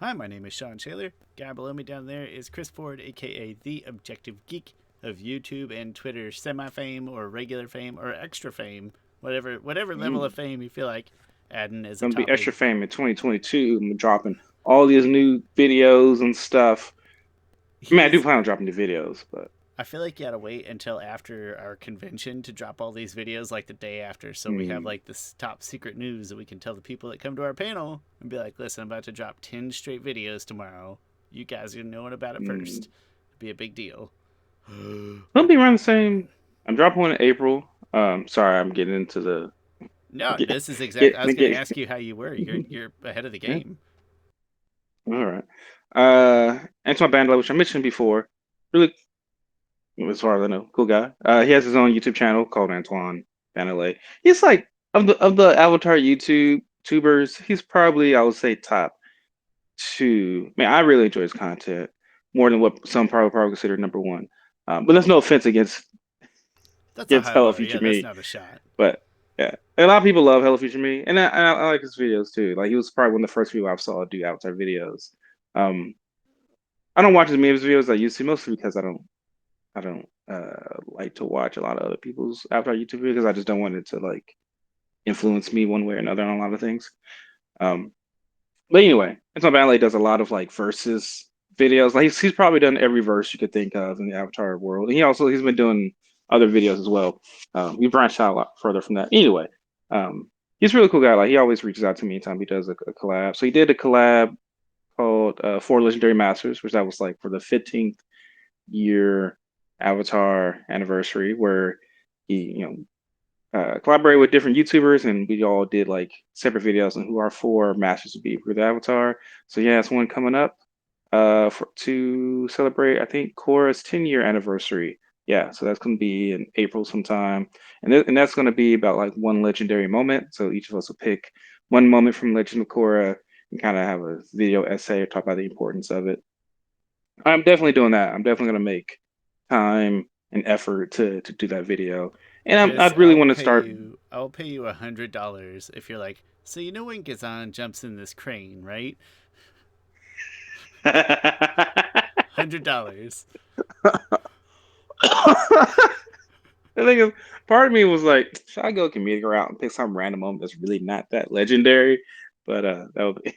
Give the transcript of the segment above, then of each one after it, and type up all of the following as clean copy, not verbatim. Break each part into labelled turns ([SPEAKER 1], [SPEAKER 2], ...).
[SPEAKER 1] Hi, my name is Shawn Shaler. Guy below me down there is Chris Ford, aka The Objective Geek of YouTube and Twitter semi-fame or regular fame or extra fame, whatever level of
[SPEAKER 2] Mm.
[SPEAKER 1] fame you feel like adding as a
[SPEAKER 2] Gonna be extra
[SPEAKER 1] topic.
[SPEAKER 2] fame in 2022. I'm dropping all these new videos and stuff. I mean, I do
[SPEAKER 1] He's
[SPEAKER 2] plan on dropping new videos, but
[SPEAKER 1] I feel like you gotta wait until after our convention to drop all these videos, like the day after, so we have
[SPEAKER 2] mm,
[SPEAKER 1] like this top secret news that we can tell the people that come to our panel and be like, "Listen, I'm about to drop 10 straight videos tomorrow. You guys are knowing about it
[SPEAKER 2] mm.
[SPEAKER 1] first. It'd be a big deal."
[SPEAKER 2] It'll be around the same. I'm dropping one in April. Sorry, I'm getting into the
[SPEAKER 1] No,
[SPEAKER 2] get
[SPEAKER 1] this is exact. I was
[SPEAKER 2] get
[SPEAKER 1] going to
[SPEAKER 2] get.
[SPEAKER 1] ask you how you were. You're ahead of the
[SPEAKER 2] Yeah,
[SPEAKER 1] game.
[SPEAKER 2] all right. Antoine Bandela, which I mentioned before, really, as far as I know, cool guy. He has his own YouTube channel called Antoine Bandela. He's like of the Avatar YouTube tubers, he's probably I would say top two. Man, I really enjoy his content more than what some probably consider number one. But there's no offense
[SPEAKER 1] That's a
[SPEAKER 2] against
[SPEAKER 1] high
[SPEAKER 2] Hello
[SPEAKER 1] bar.
[SPEAKER 2] Future
[SPEAKER 1] Yeah, that's
[SPEAKER 2] Me,
[SPEAKER 1] not a shot.
[SPEAKER 2] but yeah, a lot of people love Hello Future Me, and I like his videos too. Like he was probably one of the first people I saw do Avatar videos. Um, I don't watch as many of his videos as I used to, mostly because I don't like to watch a lot of other people's Avatar YouTube videos because I just don't want it to like influence me one way or another on a lot of things. Um, But anyway, Anton Ballet does a lot of like versus videos. Like he's probably done every verse you could think of in the Avatar world. And he's been doing other videos as well. We branched out a lot further from that. Anyway, he's a really cool guy. Like he always reaches out to me anytime he does a collab. So he did a collab called Four Legendary Masters, which that was like for the 15th year Avatar anniversary, where he collaborate with different YouTubers, and we all did like separate videos on who our four masters would be for the Avatar. So yeah, it's one coming up to celebrate, I think, Korra's 10-year anniversary. Yeah, so that's going to be in April sometime, and that's going to be about like one legendary moment. So each of us will pick one moment from Legend of Korra and kind of have a video essay or talk about the importance of it. I'm definitely doing that. I'm definitely going to make time and effort to do that video, and
[SPEAKER 1] Chris,
[SPEAKER 2] I'd really want to start.
[SPEAKER 1] I'll pay you $100 if you're like, so you know when Gazan jumps in this crane, right? $100.
[SPEAKER 2] The thing is, part of me was like, should I go comedic route and pick some random moment that's really not that legendary? But that would be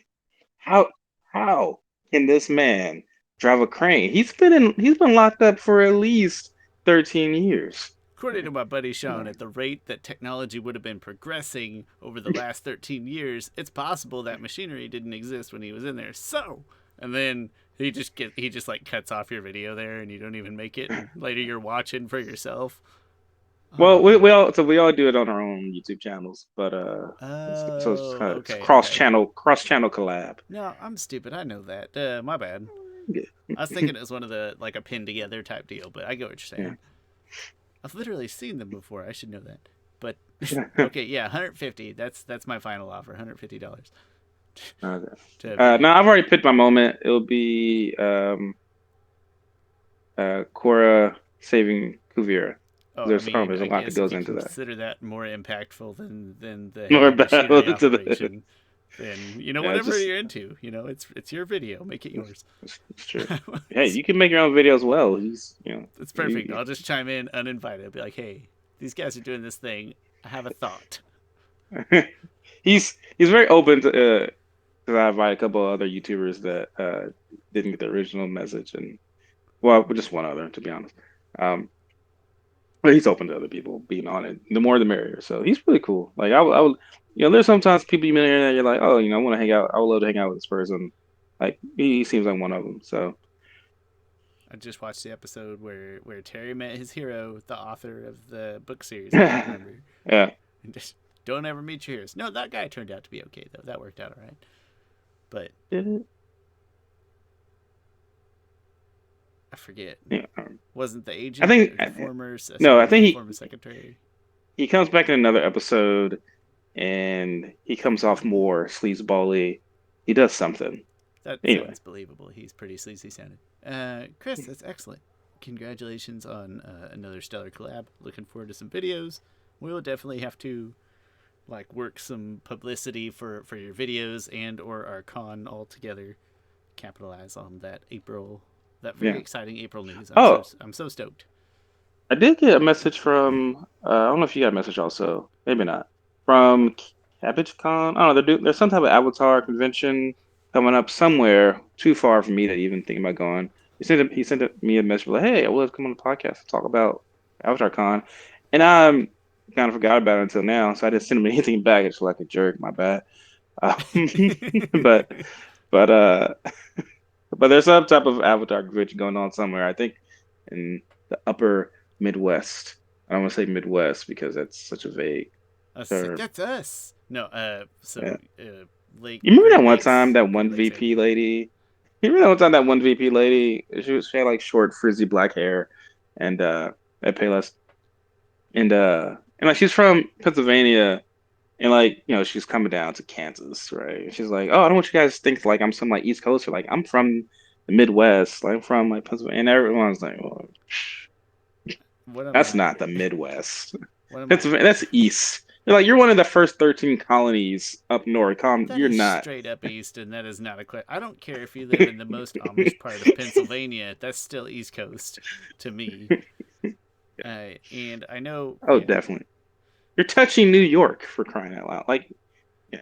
[SPEAKER 2] how how can this man drive a crane? He's been locked up for at least 13 years.
[SPEAKER 1] According to my buddy Shawn, at the rate that technology would have been progressing over the last 13 years, it's possible that machinery didn't exist when he was in there. So, and then he just like cuts off your video there, and you don't even make it, and later you're watching for yourself.
[SPEAKER 2] Well,
[SPEAKER 1] Oh,
[SPEAKER 2] we all do it on our own YouTube channels, but it's
[SPEAKER 1] oh,
[SPEAKER 2] kind of it's
[SPEAKER 1] okay, okay.
[SPEAKER 2] cross channel collab.
[SPEAKER 1] No, I'm stupid. I know that. My bad. I was
[SPEAKER 2] Yeah.
[SPEAKER 1] thinking it was one of the like a pin together type deal, but I get what you're
[SPEAKER 2] Yeah.
[SPEAKER 1] saying. I've literally seen them before. I should know that. But okay, yeah, 150. That's my final offer. $150
[SPEAKER 2] Okay.
[SPEAKER 1] to
[SPEAKER 2] No,
[SPEAKER 1] be.
[SPEAKER 2] I've already picked my moment. It'll be Korra saving Kuvira.
[SPEAKER 1] Oh, I
[SPEAKER 2] There's
[SPEAKER 1] mean,
[SPEAKER 2] there's a
[SPEAKER 1] I
[SPEAKER 2] lot that
[SPEAKER 1] guess if
[SPEAKER 2] goes
[SPEAKER 1] you
[SPEAKER 2] into that.
[SPEAKER 1] consider that more impactful than the
[SPEAKER 2] More
[SPEAKER 1] heavy
[SPEAKER 2] battle
[SPEAKER 1] machinery
[SPEAKER 2] into the
[SPEAKER 1] operation, then
[SPEAKER 2] yeah,
[SPEAKER 1] whatever
[SPEAKER 2] just
[SPEAKER 1] you're into, it's your video. Make it yours.
[SPEAKER 2] it's true. Hey, you can make your own video as well.
[SPEAKER 1] It's perfect.
[SPEAKER 2] You,
[SPEAKER 1] I'll just chime in uninvited. I'll be like, hey, these guys are doing this thing. I have a thought.
[SPEAKER 2] he's very open to because I invite a couple of other YouTubers that didn't get the original message, and well, just one other to be honest. Um, but he's open to other people being on it. The more the merrier. So he's really cool. Like I would, there's sometimes people you meet on the internet, you're like, oh, I want to hang out. I would love to hang out with this person. Like he seems like one of them. So
[SPEAKER 1] I just watched the episode where Terry met his hero, the author of the book series. I can't
[SPEAKER 2] yeah,
[SPEAKER 1] remember. And just don't ever meet your heroes. No, that guy turned out to be okay though. That worked out all right. But I forget.
[SPEAKER 2] yeah.
[SPEAKER 1] Wasn't the
[SPEAKER 2] I
[SPEAKER 1] agent
[SPEAKER 2] think
[SPEAKER 1] or the former
[SPEAKER 2] no, I
[SPEAKER 1] associate,
[SPEAKER 2] think
[SPEAKER 1] former secretary?
[SPEAKER 2] he comes back in another episode and he comes off more sleazebally. He does something.
[SPEAKER 1] That
[SPEAKER 2] Anyway,
[SPEAKER 1] sounds believable. He's pretty sleazy sounding. Chris, that's excellent. Congratulations on another stellar collab. Looking forward to some videos. We'll definitely have to like work some publicity for your videos and or our con all together. capitalize on that very
[SPEAKER 2] Yeah.
[SPEAKER 1] exciting April news.
[SPEAKER 2] Oh,
[SPEAKER 1] I'm so stoked.
[SPEAKER 2] I did get a message from I don't know if you got a message also, maybe not. From Cabbage Con. I don't know, there's some type of Avatar convention coming up somewhere too far for me to even think about going. He sent me a message like, "Hey, I would come on the podcast to talk about Avatar Con," and I kind of forgot about it until now, so I didn't send him anything back. It's like a jerk, my bad. Um, but but but there's some type of Avatar convention going on somewhere. I think in the upper Midwest. I don't want to say Midwest because that's such a vague
[SPEAKER 1] I was like,
[SPEAKER 2] term.
[SPEAKER 1] that's us. No,
[SPEAKER 2] Yeah.
[SPEAKER 1] Lake
[SPEAKER 2] You remember
[SPEAKER 1] Great
[SPEAKER 2] that one time
[SPEAKER 1] Lakes,
[SPEAKER 2] that
[SPEAKER 1] Great
[SPEAKER 2] one
[SPEAKER 1] Lakes
[SPEAKER 2] VP
[SPEAKER 1] area.
[SPEAKER 2] lady? You remember that one time that one VP lady? She had like short, frizzy black hair, and at Payless, and like she's from Pennsylvania, and like she's coming down to Kansas, right? And she's like, "Oh, I don't want you guys to think like I'm some like East Coaster. Like I'm from the Midwest. Like I'm from like Pennsylvania." And everyone's like, "Well,
[SPEAKER 1] One of
[SPEAKER 2] that's
[SPEAKER 1] my
[SPEAKER 2] not the Midwest.
[SPEAKER 1] one of my
[SPEAKER 2] Pennsylvania, that's East. You're one of the first 13 colonies up north.
[SPEAKER 1] that
[SPEAKER 2] You're
[SPEAKER 1] is
[SPEAKER 2] not.
[SPEAKER 1] straight up east, and that is not a question. I don't care if you live in the most Amish part of Pennsylvania. That's still East Coast to me. And I know,
[SPEAKER 2] Oh, definitely. You're touching New York for crying out loud. Like, yeah,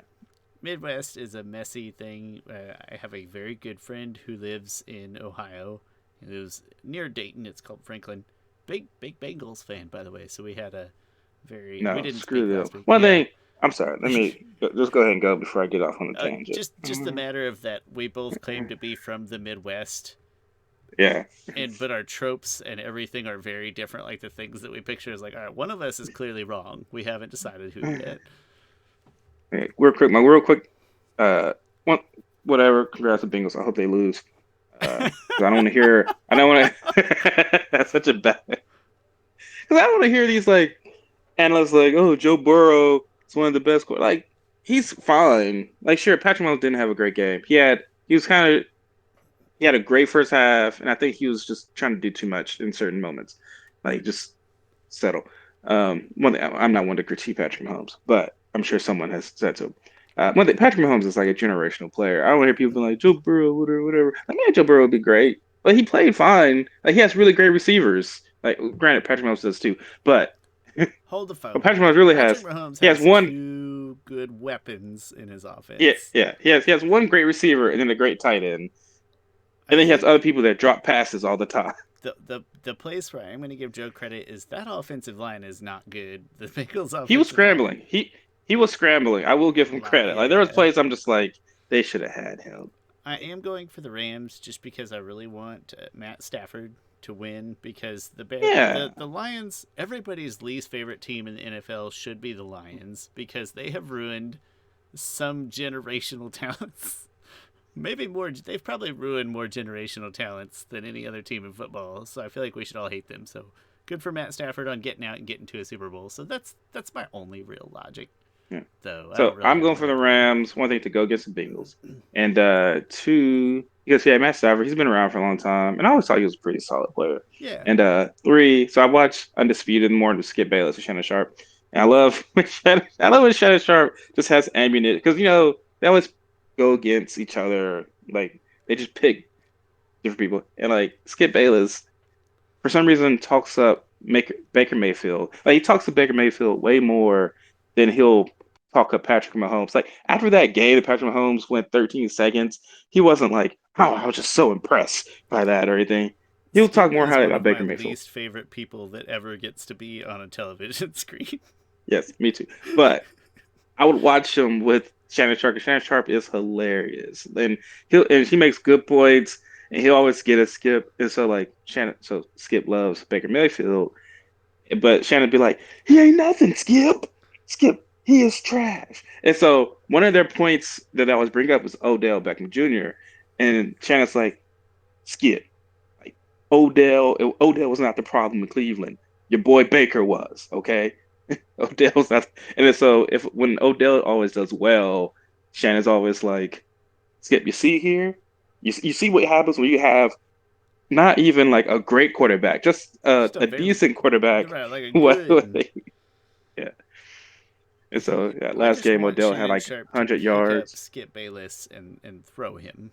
[SPEAKER 1] Midwest is a messy thing. I have a very good friend who lives in Ohio. He lives near Dayton. It's called Franklin. Big Bengals fan, by the way. So we
[SPEAKER 2] no,
[SPEAKER 1] didn't
[SPEAKER 2] screw
[SPEAKER 1] speak
[SPEAKER 2] them.
[SPEAKER 1] last week.
[SPEAKER 2] One
[SPEAKER 1] Yeah.
[SPEAKER 2] thing, I'm sorry. Let me just go ahead and go before I get off on a tangent.
[SPEAKER 1] Just the matter of that we both claim to be from the Midwest,
[SPEAKER 2] Yeah.
[SPEAKER 1] and but our tropes and everything are very different. Like the things that we picture is like, all right, one of us is clearly wrong. We haven't decided who yet.
[SPEAKER 2] Hey, real quick. Uh, one, whatever. Congrats to Bengals. I hope they lose. 'Cause I don't want to hear. I don't want to. That's such a bad. Because I don't want to hear these like analysts like, oh, Joe Burrow is one of the best. Like he's fine. Like sure, Patrick Mahomes didn't have a great game. He was kind of he had a great first half, and I think he was just trying to do too much in certain moments. Like just settle. I'm not one to critique Patrick Mahomes, but I'm sure someone has said so. One thing, Patrick Mahomes is like a generational player. I don't hear people being like Joe Burrow, whatever, whatever. Like, yeah, Joe Burrow would be great, but he played fine. Like he has really great receivers. Like granted, Patrick Mahomes does too, but
[SPEAKER 1] Hold the
[SPEAKER 2] what
[SPEAKER 1] phone.
[SPEAKER 2] Patrick Mahomes really
[SPEAKER 1] Patrick
[SPEAKER 2] has,
[SPEAKER 1] Mahomes
[SPEAKER 2] he has
[SPEAKER 1] has
[SPEAKER 2] one.
[SPEAKER 1] two good weapons in his
[SPEAKER 2] Yeah,
[SPEAKER 1] offense.
[SPEAKER 2] yeah, he has one great receiver and then a great tight end,
[SPEAKER 1] I
[SPEAKER 2] and then he has other
[SPEAKER 1] think
[SPEAKER 2] people that drop passes all the time.
[SPEAKER 1] the place where I'm going to give Joe credit is that offensive line is not good. The Bengals
[SPEAKER 2] He was
[SPEAKER 1] offensive line,
[SPEAKER 2] scrambling. He was scrambling. I will give
[SPEAKER 1] a
[SPEAKER 2] him
[SPEAKER 1] lot,
[SPEAKER 2] credit. Like there was
[SPEAKER 1] yeah.
[SPEAKER 2] plays I'm just like they should have had him.
[SPEAKER 1] I am going for the Rams just because I really want Matt Stafford to win because
[SPEAKER 2] Yeah.
[SPEAKER 1] the Lions, everybody's least favorite team in the NFL should be the Lions because they have ruined some generational talents. Maybe more. They've probably ruined more generational talents than any other team in football. So I feel like we should all hate them. So good for Matt Stafford on getting out and getting to a Super Bowl. So that's my only real logic,
[SPEAKER 2] Yeah.
[SPEAKER 1] though. I don't
[SPEAKER 2] So
[SPEAKER 1] really
[SPEAKER 2] I'm
[SPEAKER 1] have
[SPEAKER 2] going for
[SPEAKER 1] another
[SPEAKER 2] the
[SPEAKER 1] plan.
[SPEAKER 2] Rams. One thing to go against the Bengals, and two because yeah, Matt Stafford he's been around for a long time, and I always thought he was a pretty solid player.
[SPEAKER 1] Yeah.
[SPEAKER 2] And three, so I watched Undisputed more with Skip Bayless and Shannon Sharp, and I love when Shannon Sharp just has ammunition because they always go against each other, like they just pick different people, and like Skip Bayless for some reason talks up Baker Mayfield. Like he talks to Baker Mayfield way more than he'll talk up Patrick Mahomes. Like after that game that Patrick Mahomes went 13 seconds, he wasn't like, "Oh, I was just so impressed by that" or anything. He'll talk
[SPEAKER 1] Skip
[SPEAKER 2] more
[SPEAKER 1] is
[SPEAKER 2] highly
[SPEAKER 1] one
[SPEAKER 2] about
[SPEAKER 1] of my
[SPEAKER 2] Baker Mayfield.
[SPEAKER 1] least favorite people that ever gets to be on a television screen.
[SPEAKER 2] Yes, me too. But I would watch him with Shannon Sharp. 'Cause Shannon Sharp is hilarious, and he makes good points, and he'll always get a Skip. And so like Skip loves Baker Mayfield, but Shannon be like, he ain't nothing, Skip. Skip, he is trash. And so one of their points that I always bring up is Odell Beckham Jr. And Shannon's like, Skip, like Odell was not the problem in Cleveland. Your boy Baker was, okay? Odell's not. And then so if when Odell always does well, Shannon's always like, Skip, you see here? You see what happens when you have not even like a great quarterback, just
[SPEAKER 1] Just a
[SPEAKER 2] a
[SPEAKER 1] very,
[SPEAKER 2] decent quarterback.
[SPEAKER 1] right, like a
[SPEAKER 2] What?
[SPEAKER 1] good.
[SPEAKER 2] Yeah. And so yeah,
[SPEAKER 1] I
[SPEAKER 2] last
[SPEAKER 1] just
[SPEAKER 2] game
[SPEAKER 1] want
[SPEAKER 2] Odell had
[SPEAKER 1] Shannon
[SPEAKER 2] like
[SPEAKER 1] Sharp to
[SPEAKER 2] 100
[SPEAKER 1] pick up
[SPEAKER 2] yards.
[SPEAKER 1] Skip Bayless and throw him.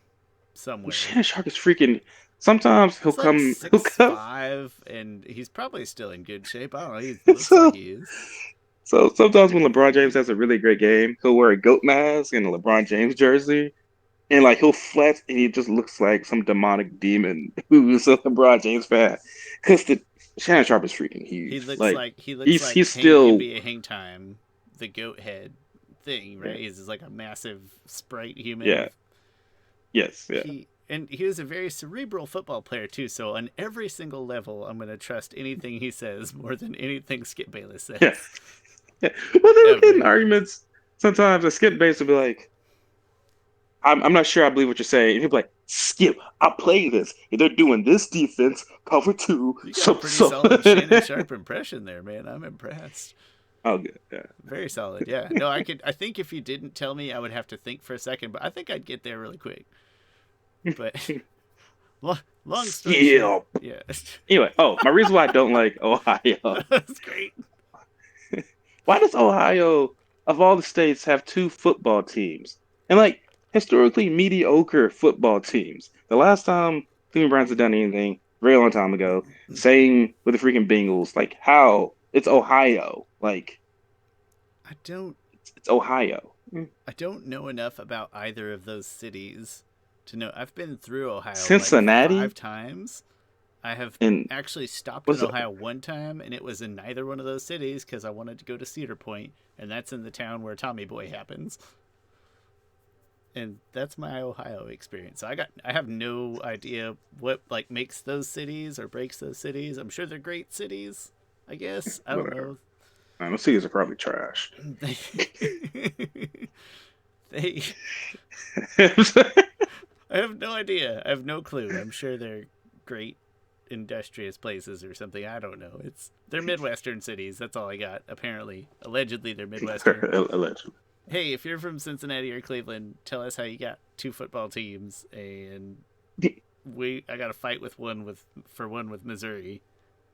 [SPEAKER 1] somewhere.
[SPEAKER 2] Shannon Sharp is freaking. Sometimes he'll
[SPEAKER 1] He's like
[SPEAKER 2] come. He'll
[SPEAKER 1] six
[SPEAKER 2] come.
[SPEAKER 1] five, and he's probably still in good shape. I don't know. He looks like
[SPEAKER 2] So
[SPEAKER 1] he is.
[SPEAKER 2] so sometimes when LeBron James has a really great game, he'll wear a goat mask and a LeBron James jersey, and like he'll flex, and he just looks like some demonic demon who's a LeBron James fan. Because the Shannon Sharp is freaking huge. Like
[SPEAKER 1] He looks
[SPEAKER 2] he's
[SPEAKER 1] like
[SPEAKER 2] he's still
[SPEAKER 1] NBA Hang Time, the goat head thing,
[SPEAKER 2] yeah
[SPEAKER 1] right? He's just like a massive sprite human
[SPEAKER 2] yeah
[SPEAKER 1] with
[SPEAKER 2] yes yeah
[SPEAKER 1] he was a very cerebral football player too. So on every single level, I'm gonna trust anything he says more than anything Skip Bayless
[SPEAKER 2] yeah
[SPEAKER 1] says
[SPEAKER 2] yeah. Well, they'll get in
[SPEAKER 1] ever.
[SPEAKER 2] arguments sometimes. A Skip Bates will be like, I'm not sure I believe what you're saying. And he'll be like, Skip, I play this. And they're doing this defense, cover two.
[SPEAKER 1] You got a
[SPEAKER 2] So,
[SPEAKER 1] pretty
[SPEAKER 2] so.
[SPEAKER 1] solid Shannon Sharp impression there, man. I'm impressed.
[SPEAKER 2] Oh, good. Yeah.
[SPEAKER 1] Very solid. Yeah. No, I could. I think if you didn't tell me, I would have to think for a second, but I think I'd get there really quick. But long story short,
[SPEAKER 2] Skip.
[SPEAKER 1] yeah,
[SPEAKER 2] Anyway, my reason why I don't like Ohio.
[SPEAKER 1] that's great.
[SPEAKER 2] Why does Ohio, of all the states, have two football teams? And like historically mediocre football teams. The last time Cleveland Browns had done anything, very long time ago, same with the freaking Bengals. Like how? It's Ohio. Like
[SPEAKER 1] I don't.
[SPEAKER 2] it's Ohio.
[SPEAKER 1] I don't know enough about either of those cities to know. I've been through Ohio like
[SPEAKER 2] Cincinnati
[SPEAKER 1] 5 times. I have
[SPEAKER 2] and
[SPEAKER 1] actually stopped in
[SPEAKER 2] what's
[SPEAKER 1] Ohio one time, and it was in neither one of those cities because I wanted to go to Cedar Point, and that's in the town where Tommy Boy happens. And that's my Ohio experience. I have no idea what like makes those cities or breaks those cities. I'm sure they're great cities. I guess I don't
[SPEAKER 2] whatever.
[SPEAKER 1] know.
[SPEAKER 2] Those cities are probably trash.
[SPEAKER 1] they, they I have no idea. I have no clue. I'm sure they're great industrious places or something. I don't know. They're Midwestern cities. That's all I got. Apparently, allegedly, they're Midwestern.
[SPEAKER 2] Allegedly.
[SPEAKER 1] Hey, if you're from Cincinnati or Cleveland, tell us how you got two football teams, and I got to fight with one with Missouri,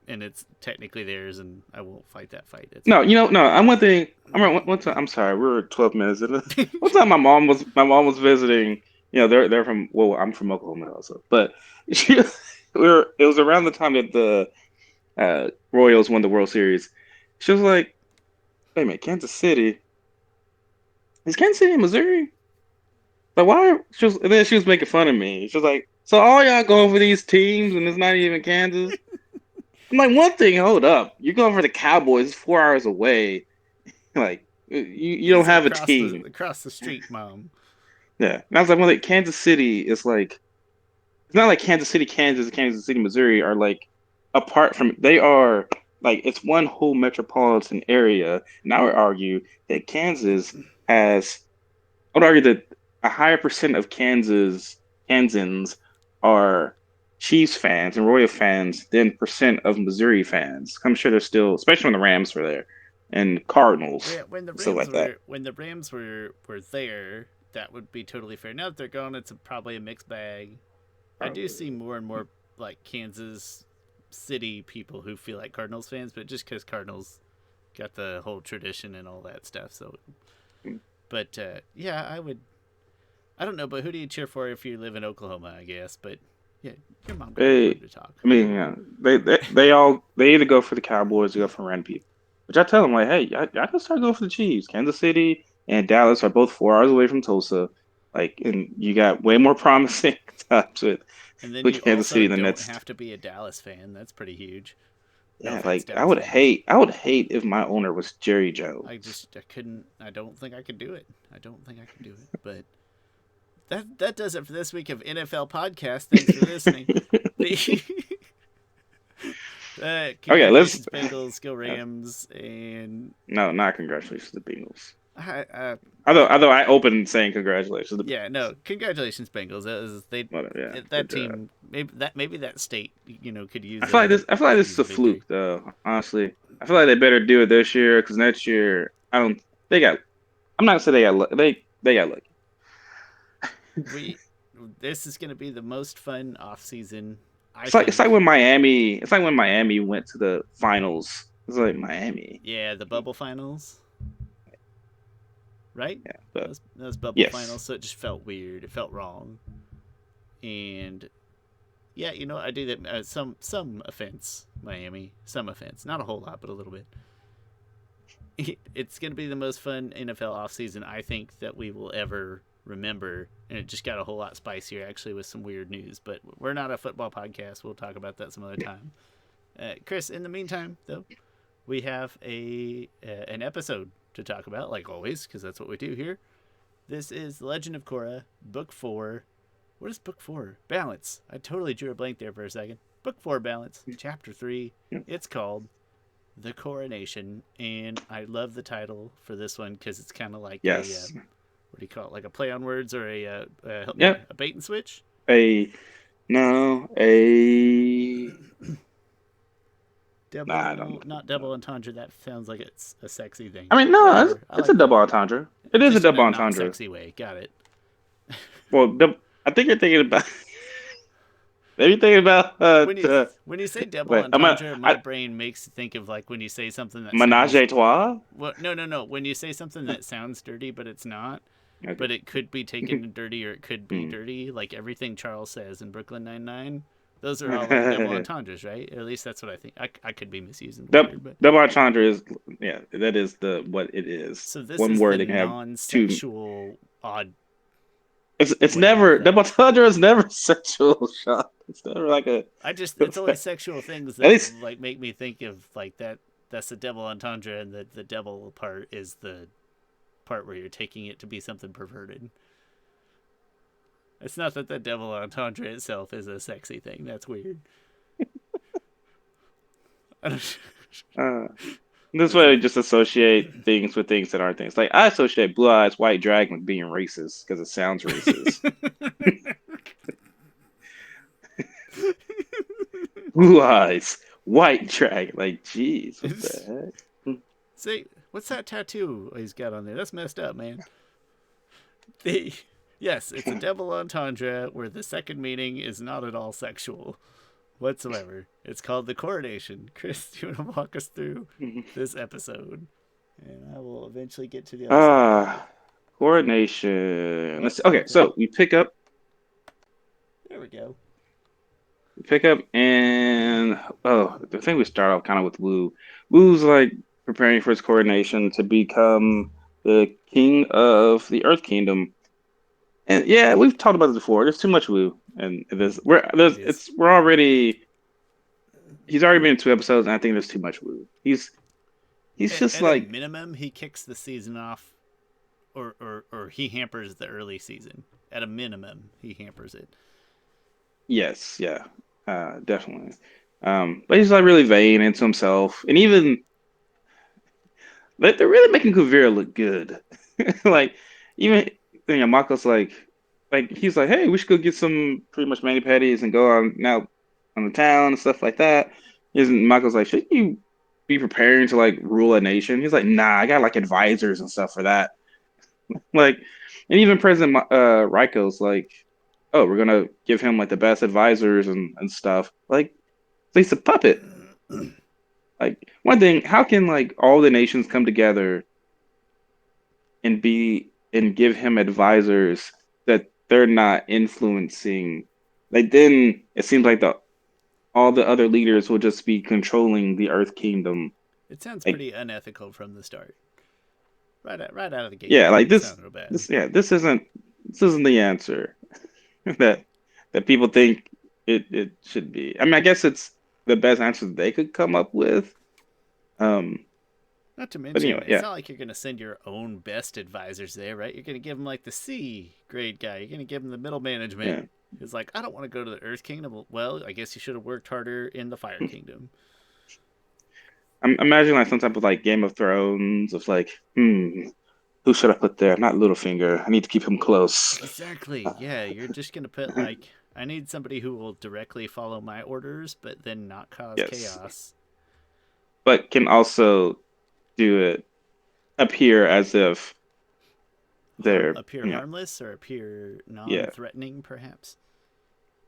[SPEAKER 1] and it's technically theirs, and I won't fight that fight. It's
[SPEAKER 2] No,
[SPEAKER 1] fine.
[SPEAKER 2] no. I'm one thing. I remember one time. I'm sorry, we were 12 minutes in. One time, my mom was visiting. They're from. Well, I'm from Oklahoma also, but she, It was around the time that the Royals won the World Series. She was like, "Wait a minute, Kansas City? Is Kansas City in Missouri? Like, why?" And then she was making fun of me. She was like, "So all y'all going for these teams, and it's not even Kansas?" I'm like, one thing. Hold up, you're going for the Cowboys. It's 4 hours away. Like you don't
[SPEAKER 1] These are
[SPEAKER 2] have a team.
[SPEAKER 1] across the street, Mom.
[SPEAKER 2] Yeah. And I was like, well, like Kansas City is like it's not like Kansas City, Kansas, and Kansas City, Missouri are like apart from they are like it's one whole metropolitan area. And I would argue that I would argue that a higher percent of Kansans are Chiefs fans and Royal fans than percent of Missouri fans. I'm sure there's still, especially when the Rams were there and Cardinals and stuff like that.
[SPEAKER 1] When the Rams were there, that would be totally fair. Now that they're gone, it's probably a mixed bag. I do see more and more like Kansas City people who feel like Cardinals fans, but just because Cardinals got the whole tradition and all that stuff. So, but yeah, I would. I don't know, but who do you cheer for if you live in Oklahoma? I guess, but yeah, your mom got the room
[SPEAKER 2] They,
[SPEAKER 1] to talk.
[SPEAKER 2] I mean, yeah, they either go for the Cowboys or go for random people. Which I tell them like, hey, y'all can start going for the Chiefs. Kansas City and Dallas are both 4 hours away from Tulsa. Like, and you got way more promising times
[SPEAKER 1] And then you
[SPEAKER 2] with Kansas
[SPEAKER 1] also
[SPEAKER 2] City than
[SPEAKER 1] don't
[SPEAKER 2] that's
[SPEAKER 1] have to be a Dallas fan. That's pretty huge. No
[SPEAKER 2] yeah.
[SPEAKER 1] offense,
[SPEAKER 2] Like,
[SPEAKER 1] Dallas fans.
[SPEAKER 2] I would hate if my owner was Jerry
[SPEAKER 1] I
[SPEAKER 2] Jones.
[SPEAKER 1] couldn't. I don't think I could do it. I don't think I could do it. But that does it for this week of NFL podcast. Thanks for listening. The
[SPEAKER 2] Okay, let's
[SPEAKER 1] congratulations, Bengals, go Rams, and
[SPEAKER 2] no, not congratulations to the Bengals.
[SPEAKER 1] I, uh,
[SPEAKER 2] Although I opened saying congratulations to the
[SPEAKER 1] yeah, no,
[SPEAKER 2] Bengals.
[SPEAKER 1] congratulations, Bengals.
[SPEAKER 2] Yeah,
[SPEAKER 1] That
[SPEAKER 2] good job.
[SPEAKER 1] team maybe that state could
[SPEAKER 2] I
[SPEAKER 1] use
[SPEAKER 2] feel like
[SPEAKER 1] a
[SPEAKER 2] this is a
[SPEAKER 1] victory.
[SPEAKER 2] fluke, though. Honestly, I feel like they better do it this year because next year, I don't. They got. I'm not gonna say they got. They got lucky.
[SPEAKER 1] We this is going to be the most fun off season, I
[SPEAKER 2] It's like
[SPEAKER 1] think.
[SPEAKER 2] when Miami. It's like when Miami went to the finals. It's like Miami.
[SPEAKER 1] Yeah, the bubble finals, right?
[SPEAKER 2] Yeah, but
[SPEAKER 1] Those bubble
[SPEAKER 2] yes,
[SPEAKER 1] finals, so it just felt weird. It felt wrong. And yeah, I do that. Some offense, Miami. Some offense, not a whole lot, but a little bit. It's going to be the most fun NFL offseason I think that we will ever remember. And it just got a whole lot spicier, actually, with some weird news. But we're not a football podcast. We'll talk about that some other time. Chris, in the meantime, though, we have an episode to talk about, like always, because that's what we do here. This is Legend of Korra, Book 4. What is Book 4? Balance. I totally drew a blank there for a second. Book 4, Balance, Chapter 3. It's called The Coronation, and I love the title for this one because it's kind of like
[SPEAKER 2] Yes.
[SPEAKER 1] what do you call it? Like a play on words or help me,
[SPEAKER 2] Yep.
[SPEAKER 1] a bait and switch?
[SPEAKER 2] A no. Nah, I don't.
[SPEAKER 1] Not double entendre. That sounds like it's a sexy thing.
[SPEAKER 2] I mean, no,
[SPEAKER 1] Whatever. I
[SPEAKER 2] it's a
[SPEAKER 1] like that.
[SPEAKER 2] double entendre. It is a
[SPEAKER 1] Just in a
[SPEAKER 2] double
[SPEAKER 1] not
[SPEAKER 2] entendre.
[SPEAKER 1] sexy way. Got it.
[SPEAKER 2] Well, I think you're thinking about. Maybe thinking about
[SPEAKER 1] When you say double
[SPEAKER 2] wait, I'm a
[SPEAKER 1] entendre, my brain makes think of like when you say something that
[SPEAKER 2] menage
[SPEAKER 1] sounds
[SPEAKER 2] a trois.
[SPEAKER 1] well. No. When you say something that sounds dirty, but it's not,
[SPEAKER 2] Okay.
[SPEAKER 1] but it could be taken dirty or it could be
[SPEAKER 2] Hmm.
[SPEAKER 1] dirty. Like everything Charles says in Brooklyn Nine-Nine. Those are all like double entendres, right? Or at least that's what I think. I could be misusing the word, but
[SPEAKER 2] Double entendre is that is the what it is.
[SPEAKER 1] so this
[SPEAKER 2] One
[SPEAKER 1] is the
[SPEAKER 2] word that can have two.
[SPEAKER 1] non-sexual odd
[SPEAKER 2] It's
[SPEAKER 1] way of
[SPEAKER 2] never
[SPEAKER 1] that.
[SPEAKER 2] double entendre is never sexual shot. It's never like a
[SPEAKER 1] It's always sexual things
[SPEAKER 2] at
[SPEAKER 1] that
[SPEAKER 2] least
[SPEAKER 1] like make me think of like that. That's the double entendre, and the devil part is the part where you're taking it to be something perverted. It's not that the devil entendre itself is a sexy thing. That's weird. I don't,
[SPEAKER 2] uh, this
[SPEAKER 1] that's
[SPEAKER 2] way I
[SPEAKER 1] a,
[SPEAKER 2] just associate things with things that aren't things. Like I associate blue eyes white dragon with being racist because it sounds racist. Blue eyes white dragon. Like, geez, what the heck?
[SPEAKER 1] See, what's that tattoo he's got on there? That's messed up, man. The yes, it's a double entendre where the second meaning is not at all sexual whatsoever. It's called the Coronation. Chris, do you want to walk us through this episode? And I will eventually get to the other side.
[SPEAKER 2] Ah, coordination.
[SPEAKER 1] Oh,
[SPEAKER 2] Let's see.
[SPEAKER 1] there we
[SPEAKER 2] Okay,
[SPEAKER 1] go.
[SPEAKER 2] so we pick up.
[SPEAKER 1] There we go.
[SPEAKER 2] Pick up and the thing we start off kind of with Wu. Wu's like preparing for his coronation to become the king of the Earth Kingdom. And yeah, we've talked about this before. There's too much Wu, and
[SPEAKER 1] It is.
[SPEAKER 2] we're already he's already been in 2 episodes, and I think there's too much Wu. He's just
[SPEAKER 1] At a
[SPEAKER 2] like
[SPEAKER 1] minimum, he kicks the season off, or he hampers the early season. At a minimum, he hampers it.
[SPEAKER 2] yes, yeah, definitely. But he's like really vain into himself, and even they're really making Kuvira look good. Like even Mako's like he's like, hey, we should go get some pretty much mani patties and go on now on the town and stuff like that. Isn't Mako's like, should you be preparing to like rule a nation? He's like, nah, I got like advisors and stuff for that. Like, and even President Raiko's like, oh, we're gonna give him like the best advisors and stuff. Like, he's a puppet. Like one thing, how can like all the nations come together and give him advisors that they're not influencing? Like then it seems like the all the other leaders will just be controlling the Earth Kingdom.
[SPEAKER 1] It sounds
[SPEAKER 2] Like
[SPEAKER 1] pretty unethical from the start. Right out of the gate.
[SPEAKER 2] yeah, like
[SPEAKER 1] It sounds real bad.
[SPEAKER 2] this isn't the answer that people think it should be. I mean, I guess it's the best answer they could come up with. Um,
[SPEAKER 1] Not to
[SPEAKER 2] but
[SPEAKER 1] mention,
[SPEAKER 2] anyway,
[SPEAKER 1] it's
[SPEAKER 2] yeah,
[SPEAKER 1] not like you're going to send your own best advisors there, right? You're going to give them like the C grade guy. You're going to give them the middle management.
[SPEAKER 2] yeah.
[SPEAKER 1] It's like, I don't want to go to the Earth Kingdom. Well, I guess you should have worked harder in the Fire Kingdom.
[SPEAKER 2] I'm imagining like some type of like Game of Thrones of like, who should I put there? Not Littlefinger. I need to keep him close.
[SPEAKER 1] Exactly. Yeah, you're just going to put like, I need somebody who will directly follow my orders, but then not cause
[SPEAKER 2] Yes,
[SPEAKER 1] chaos.
[SPEAKER 2] but can also do it appear as if they're
[SPEAKER 1] Appear harmless or appear
[SPEAKER 2] yeah,
[SPEAKER 1] non-threatening, perhaps.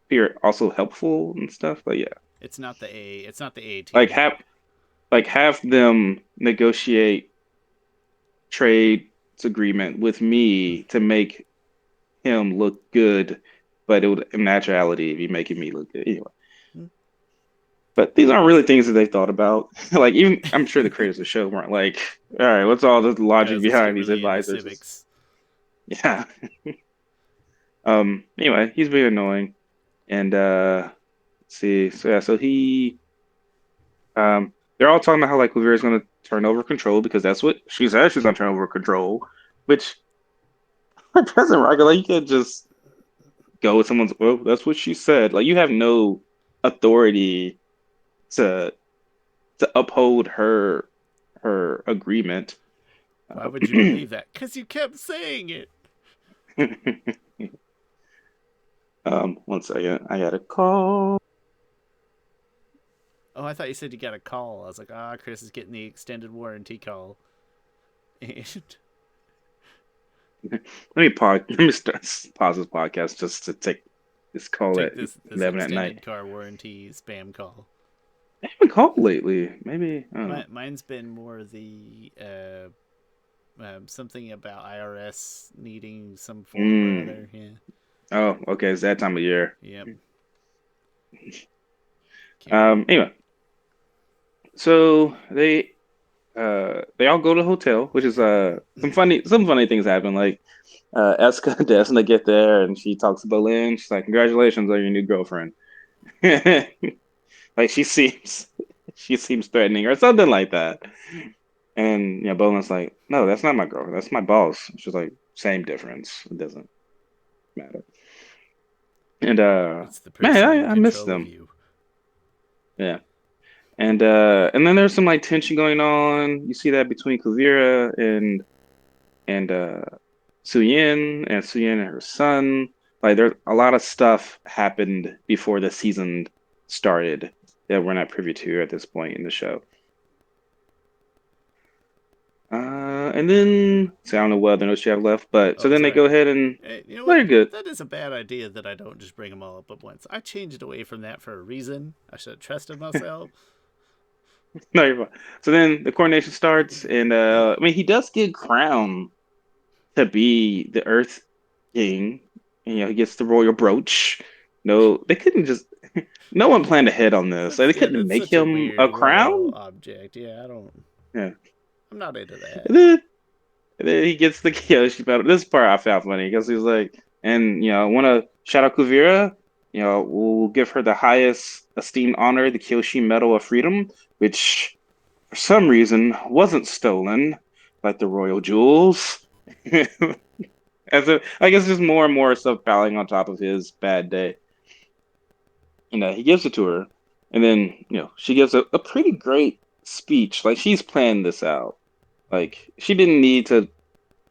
[SPEAKER 2] appear also helpful and stuff. But yeah,
[SPEAKER 1] It's not the A. It's not the A
[SPEAKER 2] like
[SPEAKER 1] tier.
[SPEAKER 2] have them negotiate trade agreement with me to make him look good, but it would in naturality be making me look good anyway.
[SPEAKER 1] Hmm.
[SPEAKER 2] But these aren't really things that they thought about. Like even I'm sure the creators of the show weren't like, all right, what's all the logic
[SPEAKER 1] Guys, let's get
[SPEAKER 2] behind these
[SPEAKER 1] really into
[SPEAKER 2] advisors?
[SPEAKER 1] civics.
[SPEAKER 2] Yeah. Anyway, he's very annoying. And let's see. So yeah, so he they're all talking about how like Kuvira's gonna turn over control because that's what she said she's gonna turn over control, which doesn't rock. Like you can't just go with someone's well, that's what she said. Like you have no authority to uphold her agreement.
[SPEAKER 1] Why would you believe that? Because you kept saying it.
[SPEAKER 2] One second. I got a call.
[SPEAKER 1] Oh, I thought you said you got a call. I was like, Chris is getting the extended warranty call. And
[SPEAKER 2] Let me pause. Let me pause this podcast just to take this call at
[SPEAKER 1] take this
[SPEAKER 2] 11 at night.
[SPEAKER 1] extended car warranty spam call.
[SPEAKER 2] I haven't called lately. Maybe I don't know.
[SPEAKER 1] Mine's been more the something about IRS needing some form or
[SPEAKER 2] Mm.
[SPEAKER 1] other. Yeah.
[SPEAKER 2] Oh, okay. It's that time of year.
[SPEAKER 1] Yep. Can't wait.
[SPEAKER 2] Anyway, so they all go to the hotel, which is some funny things happen. Like Eska and Desna get there and she talks to Bolin. She's like, "Congratulations on your new girlfriend." Like she seems threatening or something like that. And Bolin's like, "No, that's not my girlfriend. That's my boss." She's like, "Same difference. It doesn't matter." And
[SPEAKER 1] It's the
[SPEAKER 2] man,
[SPEAKER 1] person in
[SPEAKER 2] I miss
[SPEAKER 1] control of
[SPEAKER 2] them.
[SPEAKER 1] you.
[SPEAKER 2] Yeah. And then there's some like tension going on. You see that between Kuvira and Suyin and her son. Like there's a lot of stuff happened before the season started that we're not privy to at this point in the show. And then so I don't know what other notes you have left, but so
[SPEAKER 1] Oh,
[SPEAKER 2] then they
[SPEAKER 1] sorry.
[SPEAKER 2] go ahead and
[SPEAKER 1] Hey, you know what?
[SPEAKER 2] they're good.
[SPEAKER 1] That is a bad idea that I don't just bring them all up at once. I changed away from that for a reason. I should have trusted myself.
[SPEAKER 2] No, you're fine. So then the coronation starts, and I mean he does get crowned to be the Earth King. And, he gets the royal brooch. No, they couldn't just. No one planned ahead on this. Like, they couldn't
[SPEAKER 1] That's
[SPEAKER 2] make
[SPEAKER 1] such a
[SPEAKER 2] him a
[SPEAKER 1] weird royal
[SPEAKER 2] crown.
[SPEAKER 1] object. Yeah, I don't.
[SPEAKER 2] Yeah.
[SPEAKER 1] I'm not into that.
[SPEAKER 2] And then, and then he gets the Kyoshi medal. This part I found funny because he's like, and I want to shout out Kuvira. We'll give her the highest esteemed honor, the Kyoshi Medal of Freedom, which for some reason wasn't stolen, like the royal jewels. I guess there's more and more stuff piling on top of his bad day. He gives it to her, and then she gives a pretty great speech. Like she's planned this out. Like she didn't need to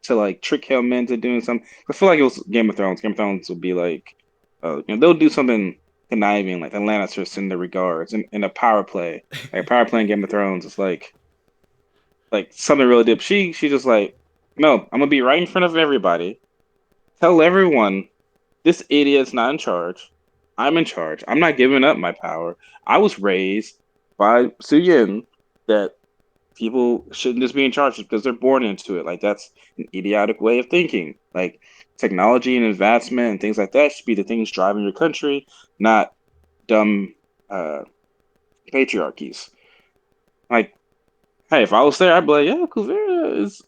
[SPEAKER 2] like trick him into doing something. I feel like it was Game of Thrones. Game of Thrones would be like, they'll do something conniving, like the Lannisters send the regards in a power play. Like a power play in Game of Thrones, it's like something really deep. She just like, no, I'm gonna be right in front of everybody. Tell everyone this idiot's not in charge. I'm in charge. I'm not giving up my power. I was raised by Suyin that people shouldn't just be in charge because they're born into it. Like that's an idiotic way of thinking. Like technology and advancement and things like that should be the things driving your country, not dumb uh, patriarchies. Like, hey, if I was there, I'd be like, yeah, Kuvira is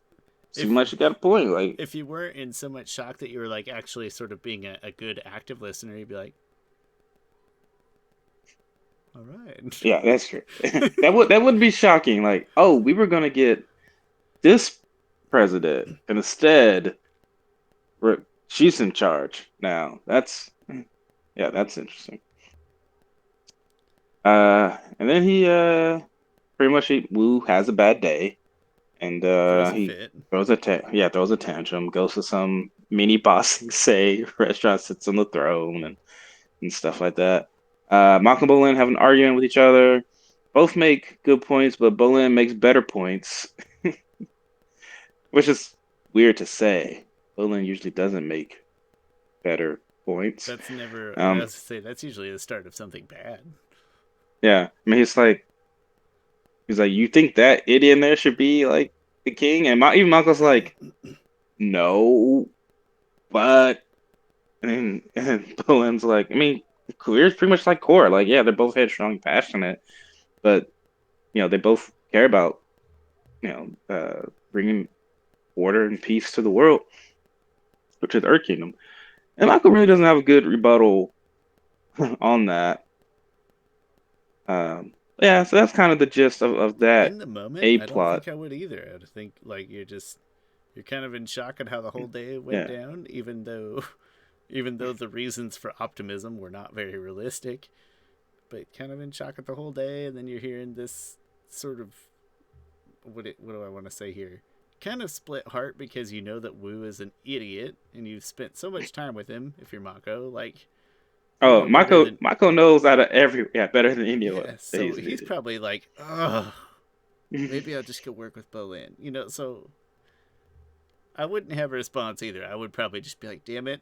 [SPEAKER 2] seem
[SPEAKER 1] If
[SPEAKER 2] like she got a point. Like,
[SPEAKER 1] if you weren't in so much shock that you were like actually sort of being a good active listener, you'd be like, all right.
[SPEAKER 2] yeah, that's true. That would be shocking. Like, oh, we were gonna get this president, and instead, she's in charge now. Yeah, that's interesting. And then he pretty much Wu has a bad day, and
[SPEAKER 1] Throws a
[SPEAKER 2] he
[SPEAKER 1] fit.
[SPEAKER 2] throws a tantrum, goes to some mini bossing say restaurant, sits on the throne, and stuff like that. Malcolm and Bolin have an argument with each other. Both make good points, but Bolin makes better points, which is weird to say. Bolin usually doesn't make better points.
[SPEAKER 1] That's never. I
[SPEAKER 2] Um,
[SPEAKER 1] was to say that's usually the start of something bad.
[SPEAKER 2] yeah, I mean, he's like, you think that idiot in there should be like the king? And even Michael's like, no, but and Bolen's like, I mean, Clear's pretty much like Korra. Like, yeah, they're both headstrong, passionate, but they both care about bringing order and peace to the world, which is Earth Kingdom. And Michael really doesn't have a good rebuttal on that. Yeah, so that's kind of the gist of that
[SPEAKER 1] In the moment,
[SPEAKER 2] A
[SPEAKER 1] I don't
[SPEAKER 2] plot.
[SPEAKER 1] think I would either. I'd think like you're kind of in shock at how the whole day went
[SPEAKER 2] Yeah.
[SPEAKER 1] down, even though the reasons for optimism were not very realistic. But kind of in shock at the whole day, and then you're hearing this sort of what do I want to say here? Kind of split heart because you know that Wu is an idiot, and you've spent so much time with him. If you're Mako, like you
[SPEAKER 2] Oh,
[SPEAKER 1] know better than
[SPEAKER 2] Mako knows out of better than any of
[SPEAKER 1] yeah.
[SPEAKER 2] us that
[SPEAKER 1] So
[SPEAKER 2] he's an
[SPEAKER 1] he's
[SPEAKER 2] idiot.
[SPEAKER 1] probably like, ugh, maybe I'll just go work with Bolin. So I wouldn't have a response either. I would probably just be like, damn it.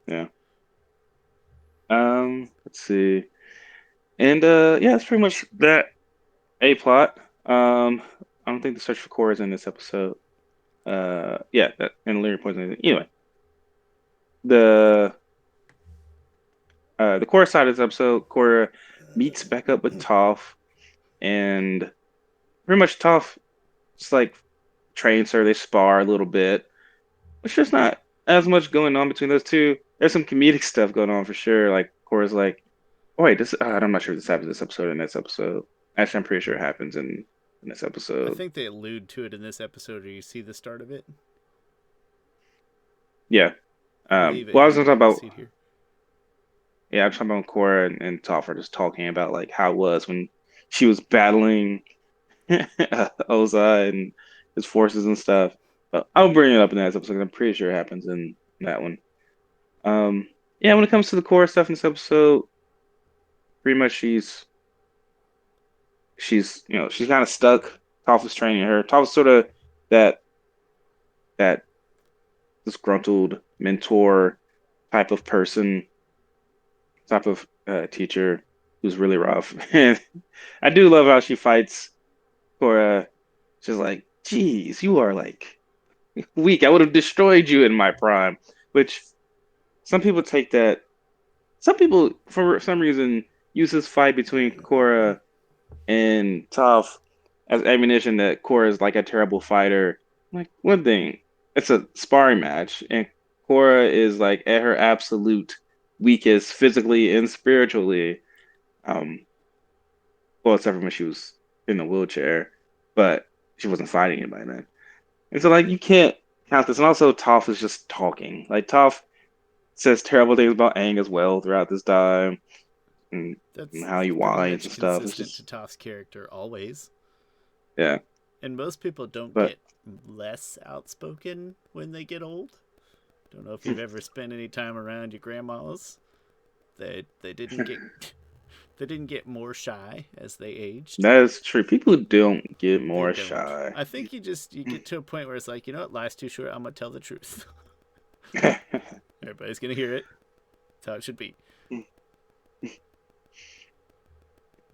[SPEAKER 2] Yeah. Let's see. And yeah, it's pretty much that A plot. I don't think the search for core is in this episode. Yeah, that and Lyric points. Anyway, the the core side of this episode, Korra meets back up with Toph, and pretty much Toph just like trains her. They spar a little bit. It's just not as much going on between those two. There's some comedic stuff going on for sure. Like Korra's like, oh, wait, this. I'm not sure if this happens this episode or next episode. Actually, I'm pretty sure it happens in this
[SPEAKER 1] I
[SPEAKER 2] episode.
[SPEAKER 1] think they allude to it in this episode, or you see the start of it.
[SPEAKER 2] Yeah.
[SPEAKER 1] I believe it
[SPEAKER 2] Well, I was gonna talk
[SPEAKER 1] here. I
[SPEAKER 2] about
[SPEAKER 1] see it here.
[SPEAKER 2] yeah, I'm talking about Korra and Toph are just talking about like how it was when she was battling Ozai and his forces and stuff. But I'll bring it up in that episode 'cause I'm pretty sure it happens in that one. Um, yeah, when it comes to the core stuff in this episode, pretty much she's kind of stuck. Toph is training her. Toph's sort of that that disgruntled mentor type of person, type of teacher who's really rough. And I do love how she fights Korra. She's like, "Geez, you are like weak. I would have destroyed you in my prime." Which some people take that. Some people, for some reason, use this fight between Korra and Toph as ammunition that Korra is like a terrible fighter. Like one thing, it's a sparring match, and Korra is like at her absolute weakest physically and spiritually. Um, well, except for when she was in the wheelchair, but she wasn't fighting anybody then. And so like you can't count this. And also Toph is just talking. Like Toph says terrible things about Aang as well throughout this time, and, and
[SPEAKER 1] That's
[SPEAKER 2] how he
[SPEAKER 1] pretty
[SPEAKER 2] whines
[SPEAKER 1] much
[SPEAKER 2] and stuff. It's
[SPEAKER 1] consistent to
[SPEAKER 2] just
[SPEAKER 1] Toph's character always.
[SPEAKER 2] yeah.
[SPEAKER 1] And most people don't
[SPEAKER 2] But
[SPEAKER 1] get less outspoken when they get old. Don't know if you've ever spent any time around your grandmas. They didn't get they didn't get more shy as they aged.
[SPEAKER 2] that is true. People don't get
[SPEAKER 1] They
[SPEAKER 2] more
[SPEAKER 1] don't.
[SPEAKER 2] shy.
[SPEAKER 1] I think you get to a point where it's like, you know what, life's too short. I'm gonna tell the truth. Everybody's gonna hear it. That's how it should be.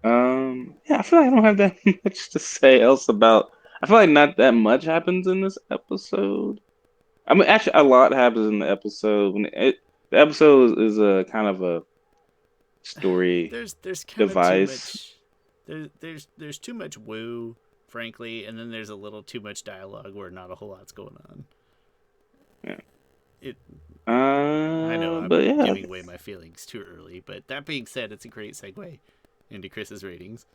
[SPEAKER 2] Yeah, I feel like I don't have that much to say else about. I feel like not that much happens in this episode. I mean, actually, a lot happens in the episode. The episode is a kind of a story
[SPEAKER 1] There's kind of too
[SPEAKER 2] device.
[SPEAKER 1] much. There's too much woo, frankly, and then there's a little too much dialogue where not a whole lot's going on.
[SPEAKER 2] Yeah.
[SPEAKER 1] It. I know I'm
[SPEAKER 2] But yeah,
[SPEAKER 1] giving away my feelings too early, but that being said, it's a great segue into Chris's ratings.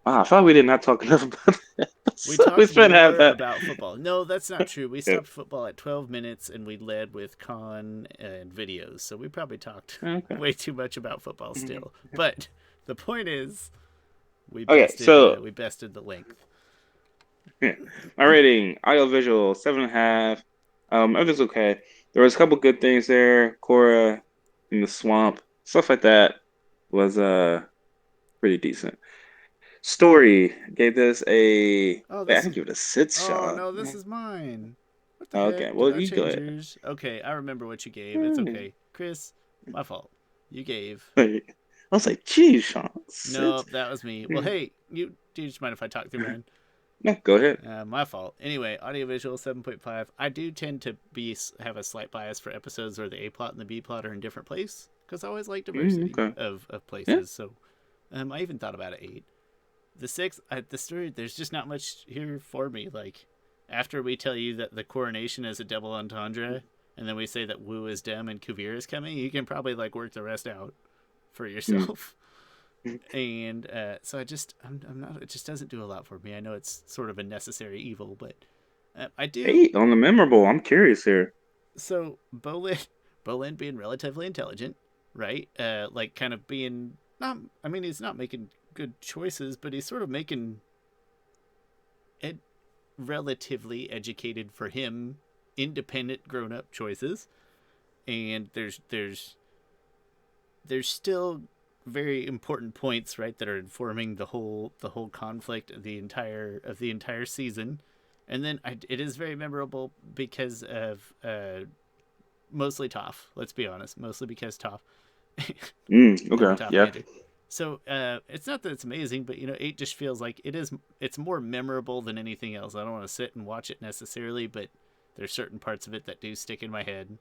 [SPEAKER 2] wow, I thought we did not talk enough about that.
[SPEAKER 1] We
[SPEAKER 2] So we
[SPEAKER 1] talked
[SPEAKER 2] spent half
[SPEAKER 1] more
[SPEAKER 2] that.
[SPEAKER 1] about football. No, that's not true. We
[SPEAKER 2] Yeah.
[SPEAKER 1] stopped football at 12 minutes and we led with con and videos. So we probably talked
[SPEAKER 2] Okay.
[SPEAKER 1] way too much about football still. But the point is,
[SPEAKER 2] Okay, so
[SPEAKER 1] we bested the length.
[SPEAKER 2] yeah, my rating, audiovisual, 7.5. Everything's okay. There was a couple good things there. Korra in the swamp, stuff like that was pretty decent. Story gave this a,
[SPEAKER 1] Oh,
[SPEAKER 2] I
[SPEAKER 1] this
[SPEAKER 2] think
[SPEAKER 1] is.
[SPEAKER 2] give it a six
[SPEAKER 1] Oh
[SPEAKER 2] shot.
[SPEAKER 1] no, this is mine. What the
[SPEAKER 2] Okay,
[SPEAKER 1] heck? Did
[SPEAKER 2] well
[SPEAKER 1] I
[SPEAKER 2] you go
[SPEAKER 1] change
[SPEAKER 2] ahead.
[SPEAKER 1] yours? Okay, I remember what you gave. It's
[SPEAKER 2] Hmm.
[SPEAKER 1] okay, Chris. My fault. You gave.
[SPEAKER 2] I was like, geez, Shawn,
[SPEAKER 1] No,
[SPEAKER 2] six.
[SPEAKER 1] that was me. Well, hey, you. Do you just mind if I talk through mine?
[SPEAKER 2] Yeah, go ahead.
[SPEAKER 1] My fault. Anyway, audiovisual 7.5. I do tend to be have a slight bias for episodes where the A plot and the B plot are in different places because I always like diversity
[SPEAKER 2] Okay.
[SPEAKER 1] of
[SPEAKER 2] Yeah.
[SPEAKER 1] places. So I even thought about an 8. The 6, the story, there's just not much here for me. Like, after we tell you that the coronation is a double entendre, and then we say that Wu is dumb and Kuvira is coming, you can probably like work the rest out for
[SPEAKER 2] Mm.
[SPEAKER 1] yourself. And so I'm not. It just doesn't do a lot for me. I know it's sort of a necessary evil, but I do.
[SPEAKER 2] 8 on the memorable. I'm curious here.
[SPEAKER 1] So Bolin being relatively intelligent, right? Like kind of being not. I mean, he's not making good choices, but he's sort of making it relatively educated for him, independent grown up choices. And there's still very important points, right, that are informing the whole conflict of the entire season. And then it is very memorable because of mostly Toph. Let's be honest, mostly because Toph, the
[SPEAKER 2] Okay.
[SPEAKER 1] Toph
[SPEAKER 2] Yeah.
[SPEAKER 1] Banter. So it's not that it's amazing, but 8 just feels like it is. It's more memorable than anything else. I don't want to sit and watch it necessarily, but there's certain parts of it that do stick in my head.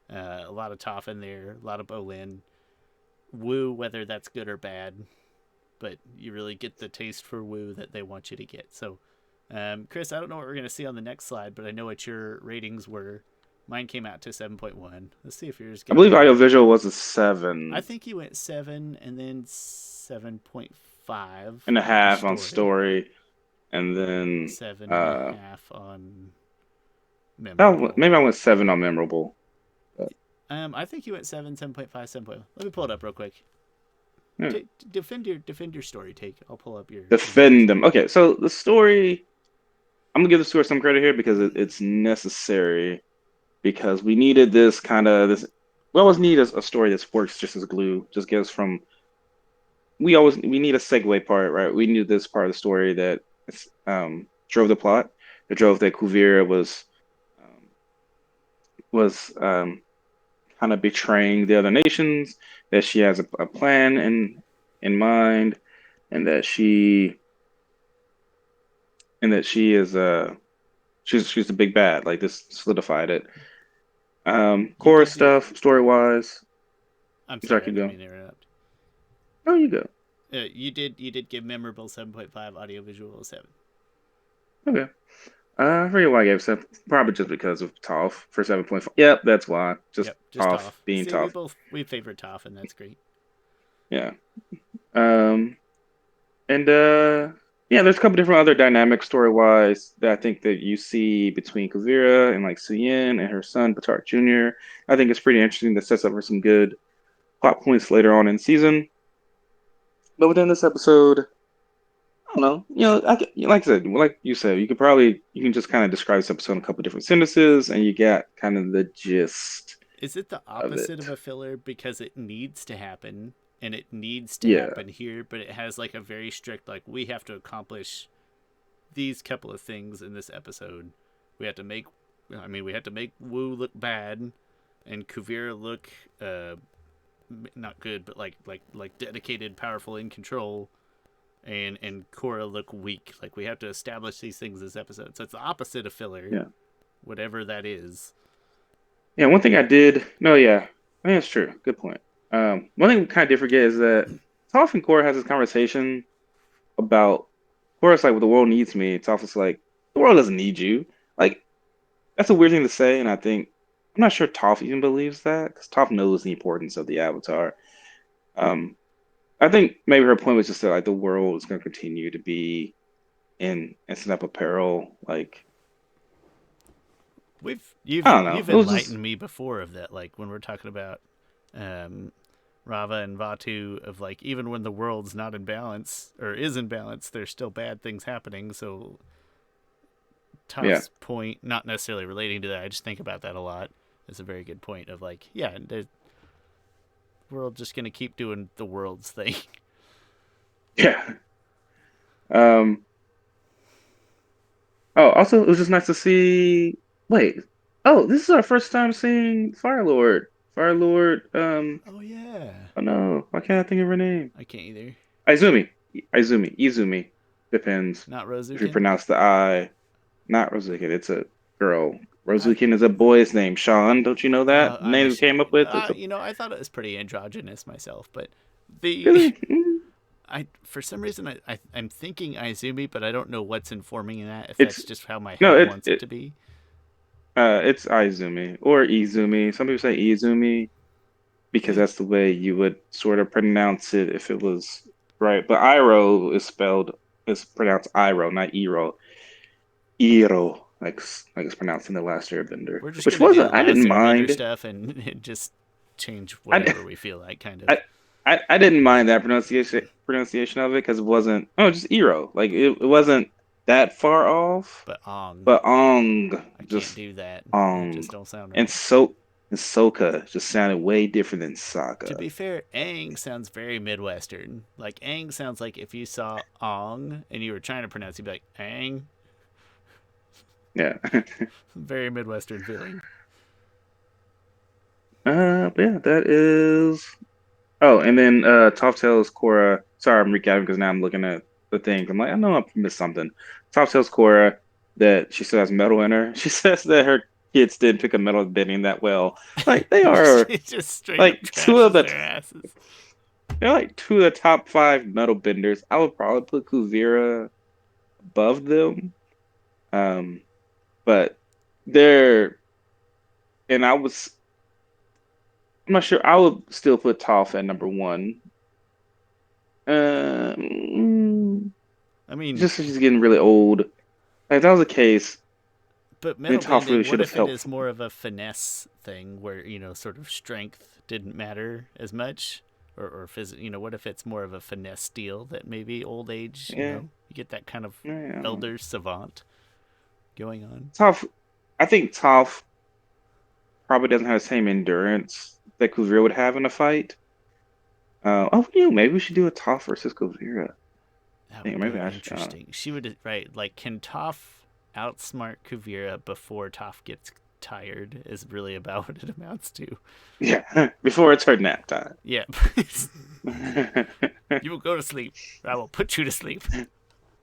[SPEAKER 1] A lot of Toph in there, a lot of Bolin, Wu, whether that's good or bad, but you really get the taste for Wu that they want you to get. So, Chris, I don't know what we're going to see on the next slide, but I know what your ratings were. Mine came out to 7.1. Let's see if yours
[SPEAKER 2] I
[SPEAKER 1] get
[SPEAKER 2] believe
[SPEAKER 1] better.
[SPEAKER 2] audiovisual was a
[SPEAKER 1] I
[SPEAKER 2] 7
[SPEAKER 1] think you went 7 and then 7.5
[SPEAKER 2] and a
[SPEAKER 1] for
[SPEAKER 2] half on
[SPEAKER 1] story,
[SPEAKER 2] story, and then
[SPEAKER 1] seven and a half on
[SPEAKER 2] that
[SPEAKER 1] memorable.
[SPEAKER 2] maybe I went 7 on memorable. But,
[SPEAKER 1] I think you went 7, 7.5, 7.1. Let me pull it up real quick.
[SPEAKER 2] yeah.
[SPEAKER 1] Defend your story take. I'll pull up your numbers.
[SPEAKER 2] Defend them. Okay, so the story. I'm gonna give the story some credit here because it's necessary because we needed this kind of this. We always need a story that works just as glue. Just gets from. We need a segue part, right? We need this part of the story that drove the plot. That drove that Kuvira um, was kind of betraying the other nations. That she has a plan in mind, and that she is she's the big bad. Like this solidified it.
[SPEAKER 1] You
[SPEAKER 2] Korra
[SPEAKER 1] did do.
[SPEAKER 2] stuff, story wise.
[SPEAKER 1] I'm
[SPEAKER 2] Sorry,
[SPEAKER 1] sorry, I
[SPEAKER 2] keep
[SPEAKER 1] didn't
[SPEAKER 2] going.
[SPEAKER 1] mean to interrupt.
[SPEAKER 2] Oh, you go.
[SPEAKER 1] You did give memorable 7.5, audiovisual 7.
[SPEAKER 2] Okay. I forget why I gave 7. Probably just because of Toph for 7.5. Yep, that's why. Just
[SPEAKER 1] Yep, just
[SPEAKER 2] Toph
[SPEAKER 1] Toph.
[SPEAKER 2] being
[SPEAKER 1] See, we
[SPEAKER 2] Toph.
[SPEAKER 1] both we favorite Toph, and that's great.
[SPEAKER 2] Yeah. Um, and yeah, there's a couple different other dynamics story wise that I think that you see between Kuvira and like Suyin and her son Batar Jr. I think it's pretty interesting that sets up for some good plot points later on in the season. But within this episode, I don't know. Like I said, like you said, you can just kind of describe this episode in a couple different sentences, and you get kind of the gist
[SPEAKER 1] Is it the
[SPEAKER 2] of
[SPEAKER 1] opposite of
[SPEAKER 2] it.
[SPEAKER 1] a filler because it needs to happen and it needs to
[SPEAKER 2] Yeah,
[SPEAKER 1] happen here, but it has like a very strict like we have to accomplish these couple of things in this episode. We have to make we had to make Wu look bad and Kuvira look not good, but like dedicated, powerful, in control, and Korra look weak. Like we have to establish these things this episode. So it's the opposite of filler,
[SPEAKER 2] yeah,
[SPEAKER 1] whatever that is.
[SPEAKER 2] yeah. One thing I did, no, yeah, I think that's true. Good point. One thing we kind of did forget is that Toph and Korra has this conversation about Korra's like, "Well, the world needs me." Toph is like, "The world doesn't need you." Like that's a weird thing to say, and I'm not sure Toph even believes that because Toph knows the importance of the Avatar. Um, I think maybe her point was just that like the world is going to continue to be in some type of peril. Like
[SPEAKER 1] We've
[SPEAKER 2] I
[SPEAKER 1] you've
[SPEAKER 2] don't know.
[SPEAKER 1] you've
[SPEAKER 2] It was just
[SPEAKER 1] enlightened me before of that. Like when we're talking about um, Rava and Vatu, of like even when the world's not in balance or is in balance, there's still bad things happening. So
[SPEAKER 2] yeah,
[SPEAKER 1] Toph's point, not necessarily relating to that, I just think about that a lot. Is a very good point of like, yeah, the world just gonna keep doing the world's thing.
[SPEAKER 2] yeah. Um. Oh, also it was just nice to see. Wait. Oh, this is our first time seeing Fire Lord. Fire Lord.
[SPEAKER 1] Oh yeah,
[SPEAKER 2] Oh no, why can't I think of her name?
[SPEAKER 1] I can't either.
[SPEAKER 2] Izumi. Izumi. Depends.
[SPEAKER 1] Not
[SPEAKER 2] If you
[SPEAKER 1] Rozukin?
[SPEAKER 2] pronounce the I, not Rosukin, it's a girl.
[SPEAKER 1] I
[SPEAKER 2] Rosukin is a boy's name. Shawn, don't you know that?
[SPEAKER 1] I'm
[SPEAKER 2] Name we came up with? It's a
[SPEAKER 1] I thought it was pretty androgynous myself, but the
[SPEAKER 2] really.
[SPEAKER 1] I for some reason I'm thinking Izumi, but I don't know what's informing that. If
[SPEAKER 2] It's
[SPEAKER 1] that's just how my
[SPEAKER 2] no,
[SPEAKER 1] head wants it to be.
[SPEAKER 2] it's Izumi or Izumi. Some people say Izumi because
[SPEAKER 1] Yeah,
[SPEAKER 2] that's the way you would sort of pronounce it if it was right. But Iro is pronounced Iro, not Iro. Iro, like it's pronounced in the Last Airbender,
[SPEAKER 1] we're just
[SPEAKER 2] which
[SPEAKER 1] gonna do
[SPEAKER 2] wasn't.
[SPEAKER 1] the
[SPEAKER 2] I
[SPEAKER 1] last
[SPEAKER 2] didn't
[SPEAKER 1] Airbender
[SPEAKER 2] mind.
[SPEAKER 1] stuff and just change
[SPEAKER 2] I,
[SPEAKER 1] whatever we feel like, kind
[SPEAKER 2] I
[SPEAKER 1] of.
[SPEAKER 2] I didn't mind that pronunciation of it because it wasn't. Oh, just Iro. Like it wasn't that far off.
[SPEAKER 1] But Ong,
[SPEAKER 2] But Ong,
[SPEAKER 1] I can't
[SPEAKER 2] just
[SPEAKER 1] do that. It
[SPEAKER 2] Ong,
[SPEAKER 1] just don't sound
[SPEAKER 2] and
[SPEAKER 1] right.
[SPEAKER 2] Soka just sounded way different than
[SPEAKER 1] To
[SPEAKER 2] Sokka.
[SPEAKER 1] be fair, Aang sounds very Midwestern. Like Aang sounds like if you saw Ong and you were trying to pronounce, you'd be like Aang.
[SPEAKER 2] Yeah.
[SPEAKER 1] Very Midwestern feeling.
[SPEAKER 2] But yeah, that is. Oh, and then Top Tails Korra. Sorry, I'm recapping because now I'm looking at the things. I'm like, I know I missed something. Top Tails Korra that she still has metal in her. She says that her kids didn't pick a metal bending that well. Like they are
[SPEAKER 1] She just straight up
[SPEAKER 2] like two of
[SPEAKER 1] trashes
[SPEAKER 2] the
[SPEAKER 1] their asses.
[SPEAKER 2] they're like two of the top five metal benders. I would probably put Kuvira above them. Um, but they're and I'm not sure. I would still put Toph at number one. Um,
[SPEAKER 1] I mean,
[SPEAKER 2] just 'cause she's getting really old. Like, if that was the case,
[SPEAKER 1] but
[SPEAKER 2] then
[SPEAKER 1] metal
[SPEAKER 2] Toph
[SPEAKER 1] bending,
[SPEAKER 2] really should
[SPEAKER 1] what
[SPEAKER 2] have
[SPEAKER 1] if it
[SPEAKER 2] helped.
[SPEAKER 1] is more of a finesse thing where, sort of strength didn't matter as much? Or what if it's more of a finesse deal that maybe old age,
[SPEAKER 2] Yeah,
[SPEAKER 1] you get that kind of
[SPEAKER 2] yeah.
[SPEAKER 1] elder savant going on?
[SPEAKER 2] Toph, I think Toph probably doesn't have the same endurance that Kuvira would have in a fight. Maybe we should do a Toph versus Kuvira. I
[SPEAKER 1] That
[SPEAKER 2] think
[SPEAKER 1] would
[SPEAKER 2] maybe
[SPEAKER 1] be
[SPEAKER 2] I should.
[SPEAKER 1] interesting. She would, right, like, can Toph outsmart Kuvira before Toph gets tired, is really about what it amounts to.
[SPEAKER 2] Yeah, before it's her nap time.
[SPEAKER 1] Yeah. You will go to sleep, or I will put you to sleep.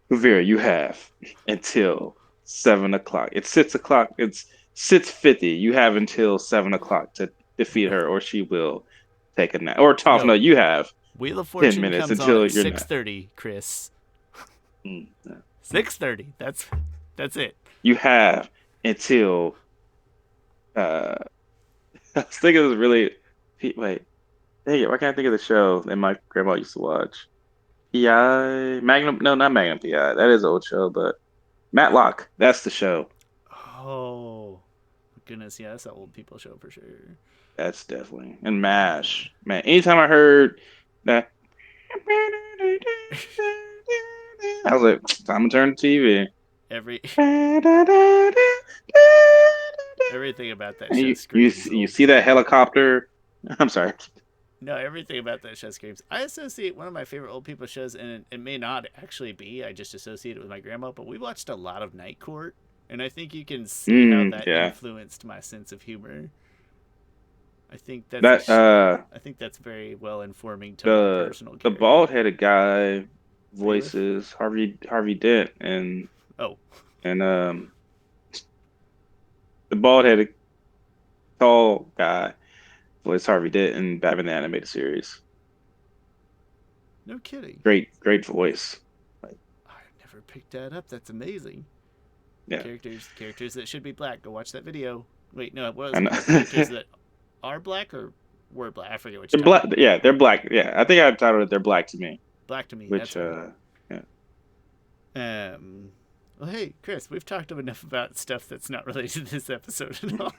[SPEAKER 2] Kuvira, you have until 7 o'clock. It's 6 o'clock. It's 6:50. You have until 7 o'clock to defeat her, or she will take a nap. Or Toph, no,
[SPEAKER 1] No,
[SPEAKER 2] you have
[SPEAKER 1] Wheel of
[SPEAKER 2] 10
[SPEAKER 1] Fortune
[SPEAKER 2] minutes
[SPEAKER 1] comes on
[SPEAKER 2] until
[SPEAKER 1] at
[SPEAKER 2] you're
[SPEAKER 1] six
[SPEAKER 2] not.
[SPEAKER 1] thirty, Chris.
[SPEAKER 2] Yeah.
[SPEAKER 1] 6:30. That's it.
[SPEAKER 2] You have until I was thinking it was really wait, dang it, why can't I think of the show that my grandma used to watch? PI Magnum no, not Magnum PI. That is an old show, but Matlock, that's the show.
[SPEAKER 1] Oh, goodness, yeah, that's an old people show for sure.
[SPEAKER 2] That's definitely and MASH. Man, anytime I heard that I was like, time to turn the TV.
[SPEAKER 1] Every
[SPEAKER 2] And
[SPEAKER 1] everything about that show
[SPEAKER 2] you
[SPEAKER 1] screams
[SPEAKER 2] see, you
[SPEAKER 1] old
[SPEAKER 2] see that
[SPEAKER 1] people.
[SPEAKER 2] helicopter. I'm sorry.
[SPEAKER 1] No, everything about that show screams. I associate one of my favorite old people shows, and it may not actually be. I just associate it with my grandma. But we watched a lot of Night Court, and I think you can see how that
[SPEAKER 2] Yeah.
[SPEAKER 1] influenced my sense of humor. I think that's
[SPEAKER 2] That
[SPEAKER 1] I think that's very well informing to my
[SPEAKER 2] the
[SPEAKER 1] personal
[SPEAKER 2] the
[SPEAKER 1] character.
[SPEAKER 2] bald headed guy
[SPEAKER 1] Bailiff.
[SPEAKER 2] voices Harvey Dent
[SPEAKER 1] Oh,
[SPEAKER 2] and the bald headed tall guy voiced Harvey Dent in Batman the Animated Series.
[SPEAKER 1] no kidding.
[SPEAKER 2] Great voice. Like,
[SPEAKER 1] I never picked that up. That's amazing.
[SPEAKER 2] yeah,
[SPEAKER 1] Characters that should be black. Go watch that video. Wait, no, it
[SPEAKER 2] I
[SPEAKER 1] was
[SPEAKER 2] know.
[SPEAKER 1] characters that are black or were black. I forget what
[SPEAKER 2] They're
[SPEAKER 1] you're talking
[SPEAKER 2] black.
[SPEAKER 1] about.
[SPEAKER 2] Yeah, they're black. Yeah, I think I titled it "They're Black to Me,"
[SPEAKER 1] Black to me.
[SPEAKER 2] which
[SPEAKER 1] That's right.
[SPEAKER 2] yeah.
[SPEAKER 1] Well, hey, Chris, we've talked enough about stuff that's not related to this episode at all.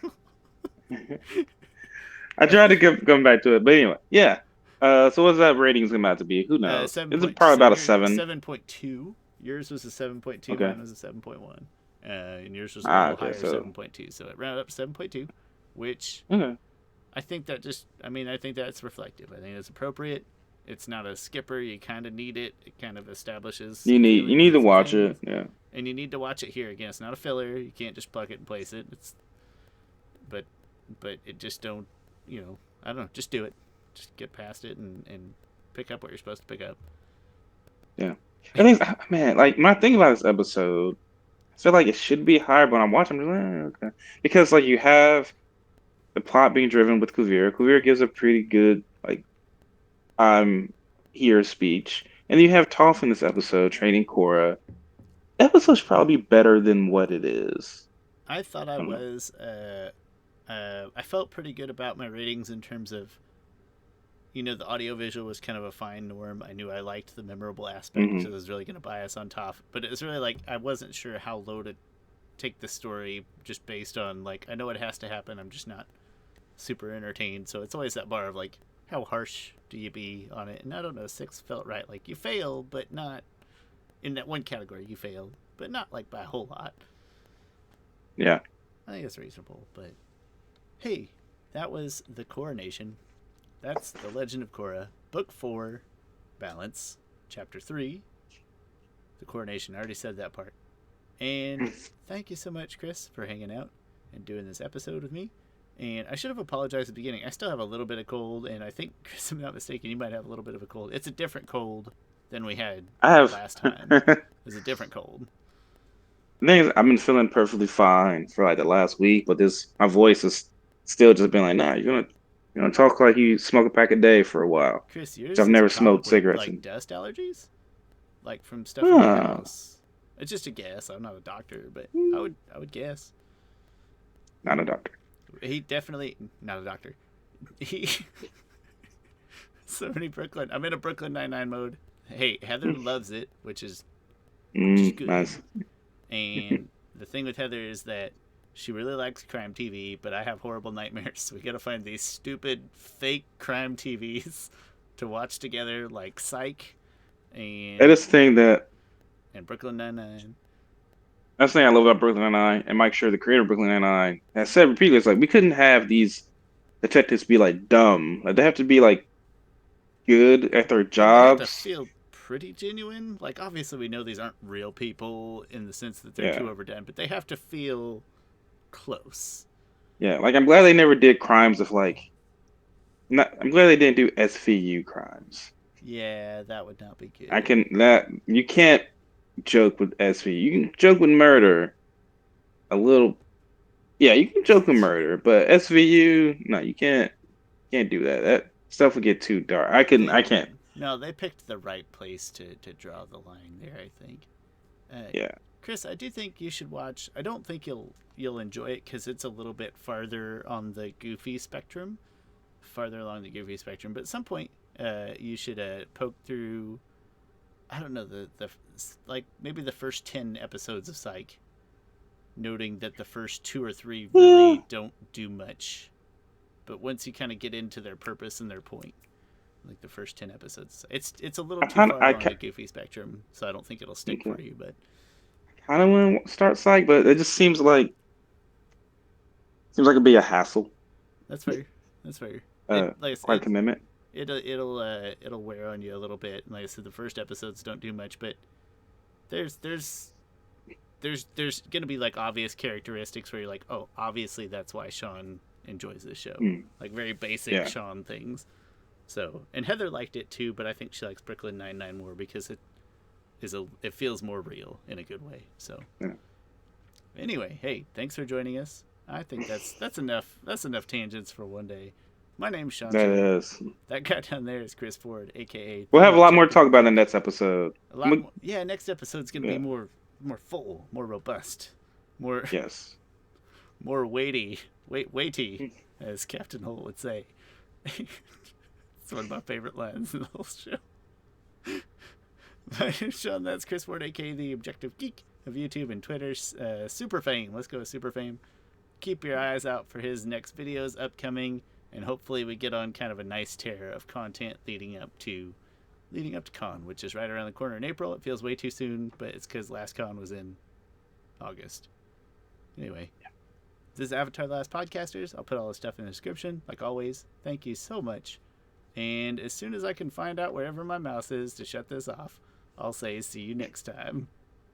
[SPEAKER 2] I tried to come back to it, but anyway, yeah. So what's that rating's about to be? Who knows?
[SPEAKER 1] Seven
[SPEAKER 2] It's
[SPEAKER 1] point.
[SPEAKER 2] probably
[SPEAKER 1] So
[SPEAKER 2] about a
[SPEAKER 1] you're
[SPEAKER 2] 7.
[SPEAKER 1] 7.2. Yours was a 7.2.
[SPEAKER 2] Okay.
[SPEAKER 1] Mine was a 7.1. And yours was a
[SPEAKER 2] Ah,
[SPEAKER 1] little
[SPEAKER 2] okay.
[SPEAKER 1] higher,
[SPEAKER 2] So
[SPEAKER 1] 7.2. So it rounded up to 7.2, which
[SPEAKER 2] okay.
[SPEAKER 1] I think that just. I mean, I think that's reflective. I think it's appropriate. It's not a skipper. You kind of need it. It kind of establishes some
[SPEAKER 2] You
[SPEAKER 1] feelings
[SPEAKER 2] need
[SPEAKER 1] and
[SPEAKER 2] to
[SPEAKER 1] some
[SPEAKER 2] watch
[SPEAKER 1] things,
[SPEAKER 2] it. Yeah.
[SPEAKER 1] and you need to watch it here again. It's not a filler. You can't just plug it and place it. But but it just don't. I don't know. Just do it. Just get past it and pick up what you're supposed to pick up.
[SPEAKER 2] Yeah. I think, man, like when I think about this episode, I feel like it should be higher, but when I'm watching, I'm just like, okay, because like you have the plot being driven with Kuvira. Kuvira gives a pretty good like I'm here speech, and you have Toph in this episode training Korra. Episode should probably be better than what it is.
[SPEAKER 1] I thought I
[SPEAKER 2] I don't know.
[SPEAKER 1] was. I felt pretty good about my ratings in terms of, the audiovisual was kind of a fine norm. I knew I liked the memorable aspect, so I
[SPEAKER 2] Hmm.
[SPEAKER 1] was really going to bias on top. But it was really like I wasn't sure how low to take the story just based on like I know it has to happen. I'm just not super entertained. So it's always that bar of like how harsh do you be on it? And I don't know, 6 felt right. Like you fail, but not in that one category. You failed, but not like by a whole lot.
[SPEAKER 2] Yeah,
[SPEAKER 1] I think it's reasonable. But hey, that was the Coronation. That's the Legend of Korra, Book 4, Balance, Chapter 3, the Coronation. I already said that part. And thank you so much, Chris, for hanging out and doing this episode with me. And I should have apologized at the beginning. I still have a little bit of cold, and I think, Chris, I'm not mistaken, you might have a little bit of a cold. It's a different cold than we had
[SPEAKER 2] I have.
[SPEAKER 1] last time. It's a different cold.
[SPEAKER 2] Thing is, I've been feeling perfectly fine for like the last week, but this my voice is still just been like, nah, you're gonna talk like you smoke a pack a day for a while.
[SPEAKER 1] Chris,
[SPEAKER 2] Which
[SPEAKER 1] yours
[SPEAKER 2] I've
[SPEAKER 1] is
[SPEAKER 2] never smoked
[SPEAKER 1] probably
[SPEAKER 2] cigarettes
[SPEAKER 1] like
[SPEAKER 2] in.
[SPEAKER 1] dust allergies, like from stuff in your
[SPEAKER 2] Ah,
[SPEAKER 1] house. It's just a guess. I'm not a doctor, but
[SPEAKER 2] mm,
[SPEAKER 1] I would guess.
[SPEAKER 2] not a doctor.
[SPEAKER 1] He definitely not a doctor. He so many Brooklyn. I'm in a Brooklyn Nine mode. Hey, Heather loves it, which is good.
[SPEAKER 2] Nice.
[SPEAKER 1] And the thing with Heather is that she really likes crime TV, but I have horrible nightmares. So we gotta find these stupid fake crime TVs to watch together, like Psych
[SPEAKER 2] That
[SPEAKER 1] and
[SPEAKER 2] is the thing that
[SPEAKER 1] Brooklyn Nine.
[SPEAKER 2] that's the thing I love about Brooklyn Nine-Nine and Mike Schur, the creator of Brooklyn Nine-Nine, has said repeatedly, it's like we couldn't have these detectives be like dumb. Like they have to be like good at their
[SPEAKER 1] And they have to
[SPEAKER 2] jobs.
[SPEAKER 1] feel pretty genuine. Like obviously we know these aren't real people in the sense that they're
[SPEAKER 2] Yeah.
[SPEAKER 1] too overdone, but they have to feel close.
[SPEAKER 2] Yeah. Like I'm glad they never did crimes of like not I'm glad they didn't do SVU crimes.
[SPEAKER 1] Yeah, that would not be
[SPEAKER 2] I
[SPEAKER 1] good.
[SPEAKER 2] can that you can't joke with SVU. You can joke with murder a little. Yeah, you can joke with murder, but SVU, no, you can't do that. That stuff would get too dark. I
[SPEAKER 1] They
[SPEAKER 2] can't.
[SPEAKER 1] no, they picked the right place to draw the line there. I think, uh,
[SPEAKER 2] Yeah.
[SPEAKER 1] Chris, I do think you should watch. I don't think you'll enjoy it because it's a little bit farther on the goofy spectrum, farther along the goofy spectrum. But at some point, you should poke through. I don't know the like maybe the first 10 episodes of Psych, noting that the first 2 or 3
[SPEAKER 2] Yeah.
[SPEAKER 1] really don't do much, but once you kind of get into their purpose and their point, like the first 10 episodes, it's a little
[SPEAKER 2] I
[SPEAKER 1] too
[SPEAKER 2] kind of
[SPEAKER 1] far
[SPEAKER 2] I
[SPEAKER 1] along the
[SPEAKER 2] kind
[SPEAKER 1] goofy spectrum, so I don't think it'll stick
[SPEAKER 2] okay.
[SPEAKER 1] for you. But
[SPEAKER 2] Kind of want to start psych, but it just seems like it'd be a hassle.
[SPEAKER 1] that's fair. That's fair. It
[SPEAKER 2] Uh,
[SPEAKER 1] like
[SPEAKER 2] quite a commitment.
[SPEAKER 1] it'll wear on you a little bit. And like I said, the first episodes don't do much, but there's there's there's gonna be like obvious characteristics where you're like, oh, obviously that's why Shawn enjoys this show.
[SPEAKER 2] Hmm.
[SPEAKER 1] Like very basic
[SPEAKER 2] Yeah.
[SPEAKER 1] Shawn things. So and Heather liked it too, but I think she likes Brooklyn Nine more because it feels more real in a good way. So
[SPEAKER 2] Yeah.
[SPEAKER 1] anyway, hey, thanks for joining us. I think that's enough. That's enough tangents for one day. My name's Shawn
[SPEAKER 2] That
[SPEAKER 1] Chen.
[SPEAKER 2] is.
[SPEAKER 1] That guy down there is Chris Ford, aka
[SPEAKER 2] We'll
[SPEAKER 1] the
[SPEAKER 2] have a lot more to
[SPEAKER 1] Objective
[SPEAKER 2] talk about in the
[SPEAKER 1] Geek.
[SPEAKER 2] next episode.
[SPEAKER 1] A lot more. Yeah, next episode's gonna be
[SPEAKER 2] Yeah.
[SPEAKER 1] more full, more robust, more
[SPEAKER 2] Yes.
[SPEAKER 1] more weighty, weighty, as Captain Holt would say. It's one of my favorite lines in the whole show. My name's Shawn. That's Chris Ford, aka the Objective Geek of YouTube and Twitter. Super Fame. Let's go with Super Fame. Keep your eyes out for his next videos upcoming, and hopefully we get on kind of a nice tear of content leading up to Con, which is right around the corner in April. It feels way too soon, but it's because last Con was in August. Anyway, this is Avatar: The Last Podcasters. I'll put all the stuff in the description, like always. Thank you so much. And as soon as I can find out wherever my mouse is to shut this off, I'll say see you next time.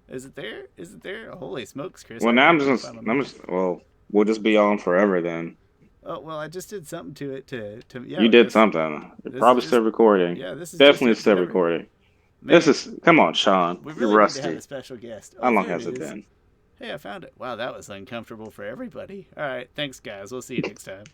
[SPEAKER 1] Is it there? Is it there? Holy smokes, Chris! I
[SPEAKER 2] Well, now
[SPEAKER 1] really can't find my mouse.
[SPEAKER 2] well, we'll just be on forever then.
[SPEAKER 1] Oh well, I just did something to it to
[SPEAKER 2] You
[SPEAKER 1] yeah.
[SPEAKER 2] did something. You're
[SPEAKER 1] This is
[SPEAKER 2] probably
[SPEAKER 1] just
[SPEAKER 2] still recording.
[SPEAKER 1] yeah. This is just
[SPEAKER 2] Definitely
[SPEAKER 1] it
[SPEAKER 2] still
[SPEAKER 1] forever.
[SPEAKER 2] recording. This
[SPEAKER 1] Man,
[SPEAKER 2] is come on, Shawn.
[SPEAKER 1] we
[SPEAKER 2] You're
[SPEAKER 1] really need to have a
[SPEAKER 2] rusty.
[SPEAKER 1] special guest.
[SPEAKER 2] How
[SPEAKER 1] Oh,
[SPEAKER 2] long
[SPEAKER 1] there it
[SPEAKER 2] has it
[SPEAKER 1] is.
[SPEAKER 2] been?
[SPEAKER 1] Hey, I found it. Wow, that was uncomfortable for everybody. All right, thanks, guys. We'll see you next time.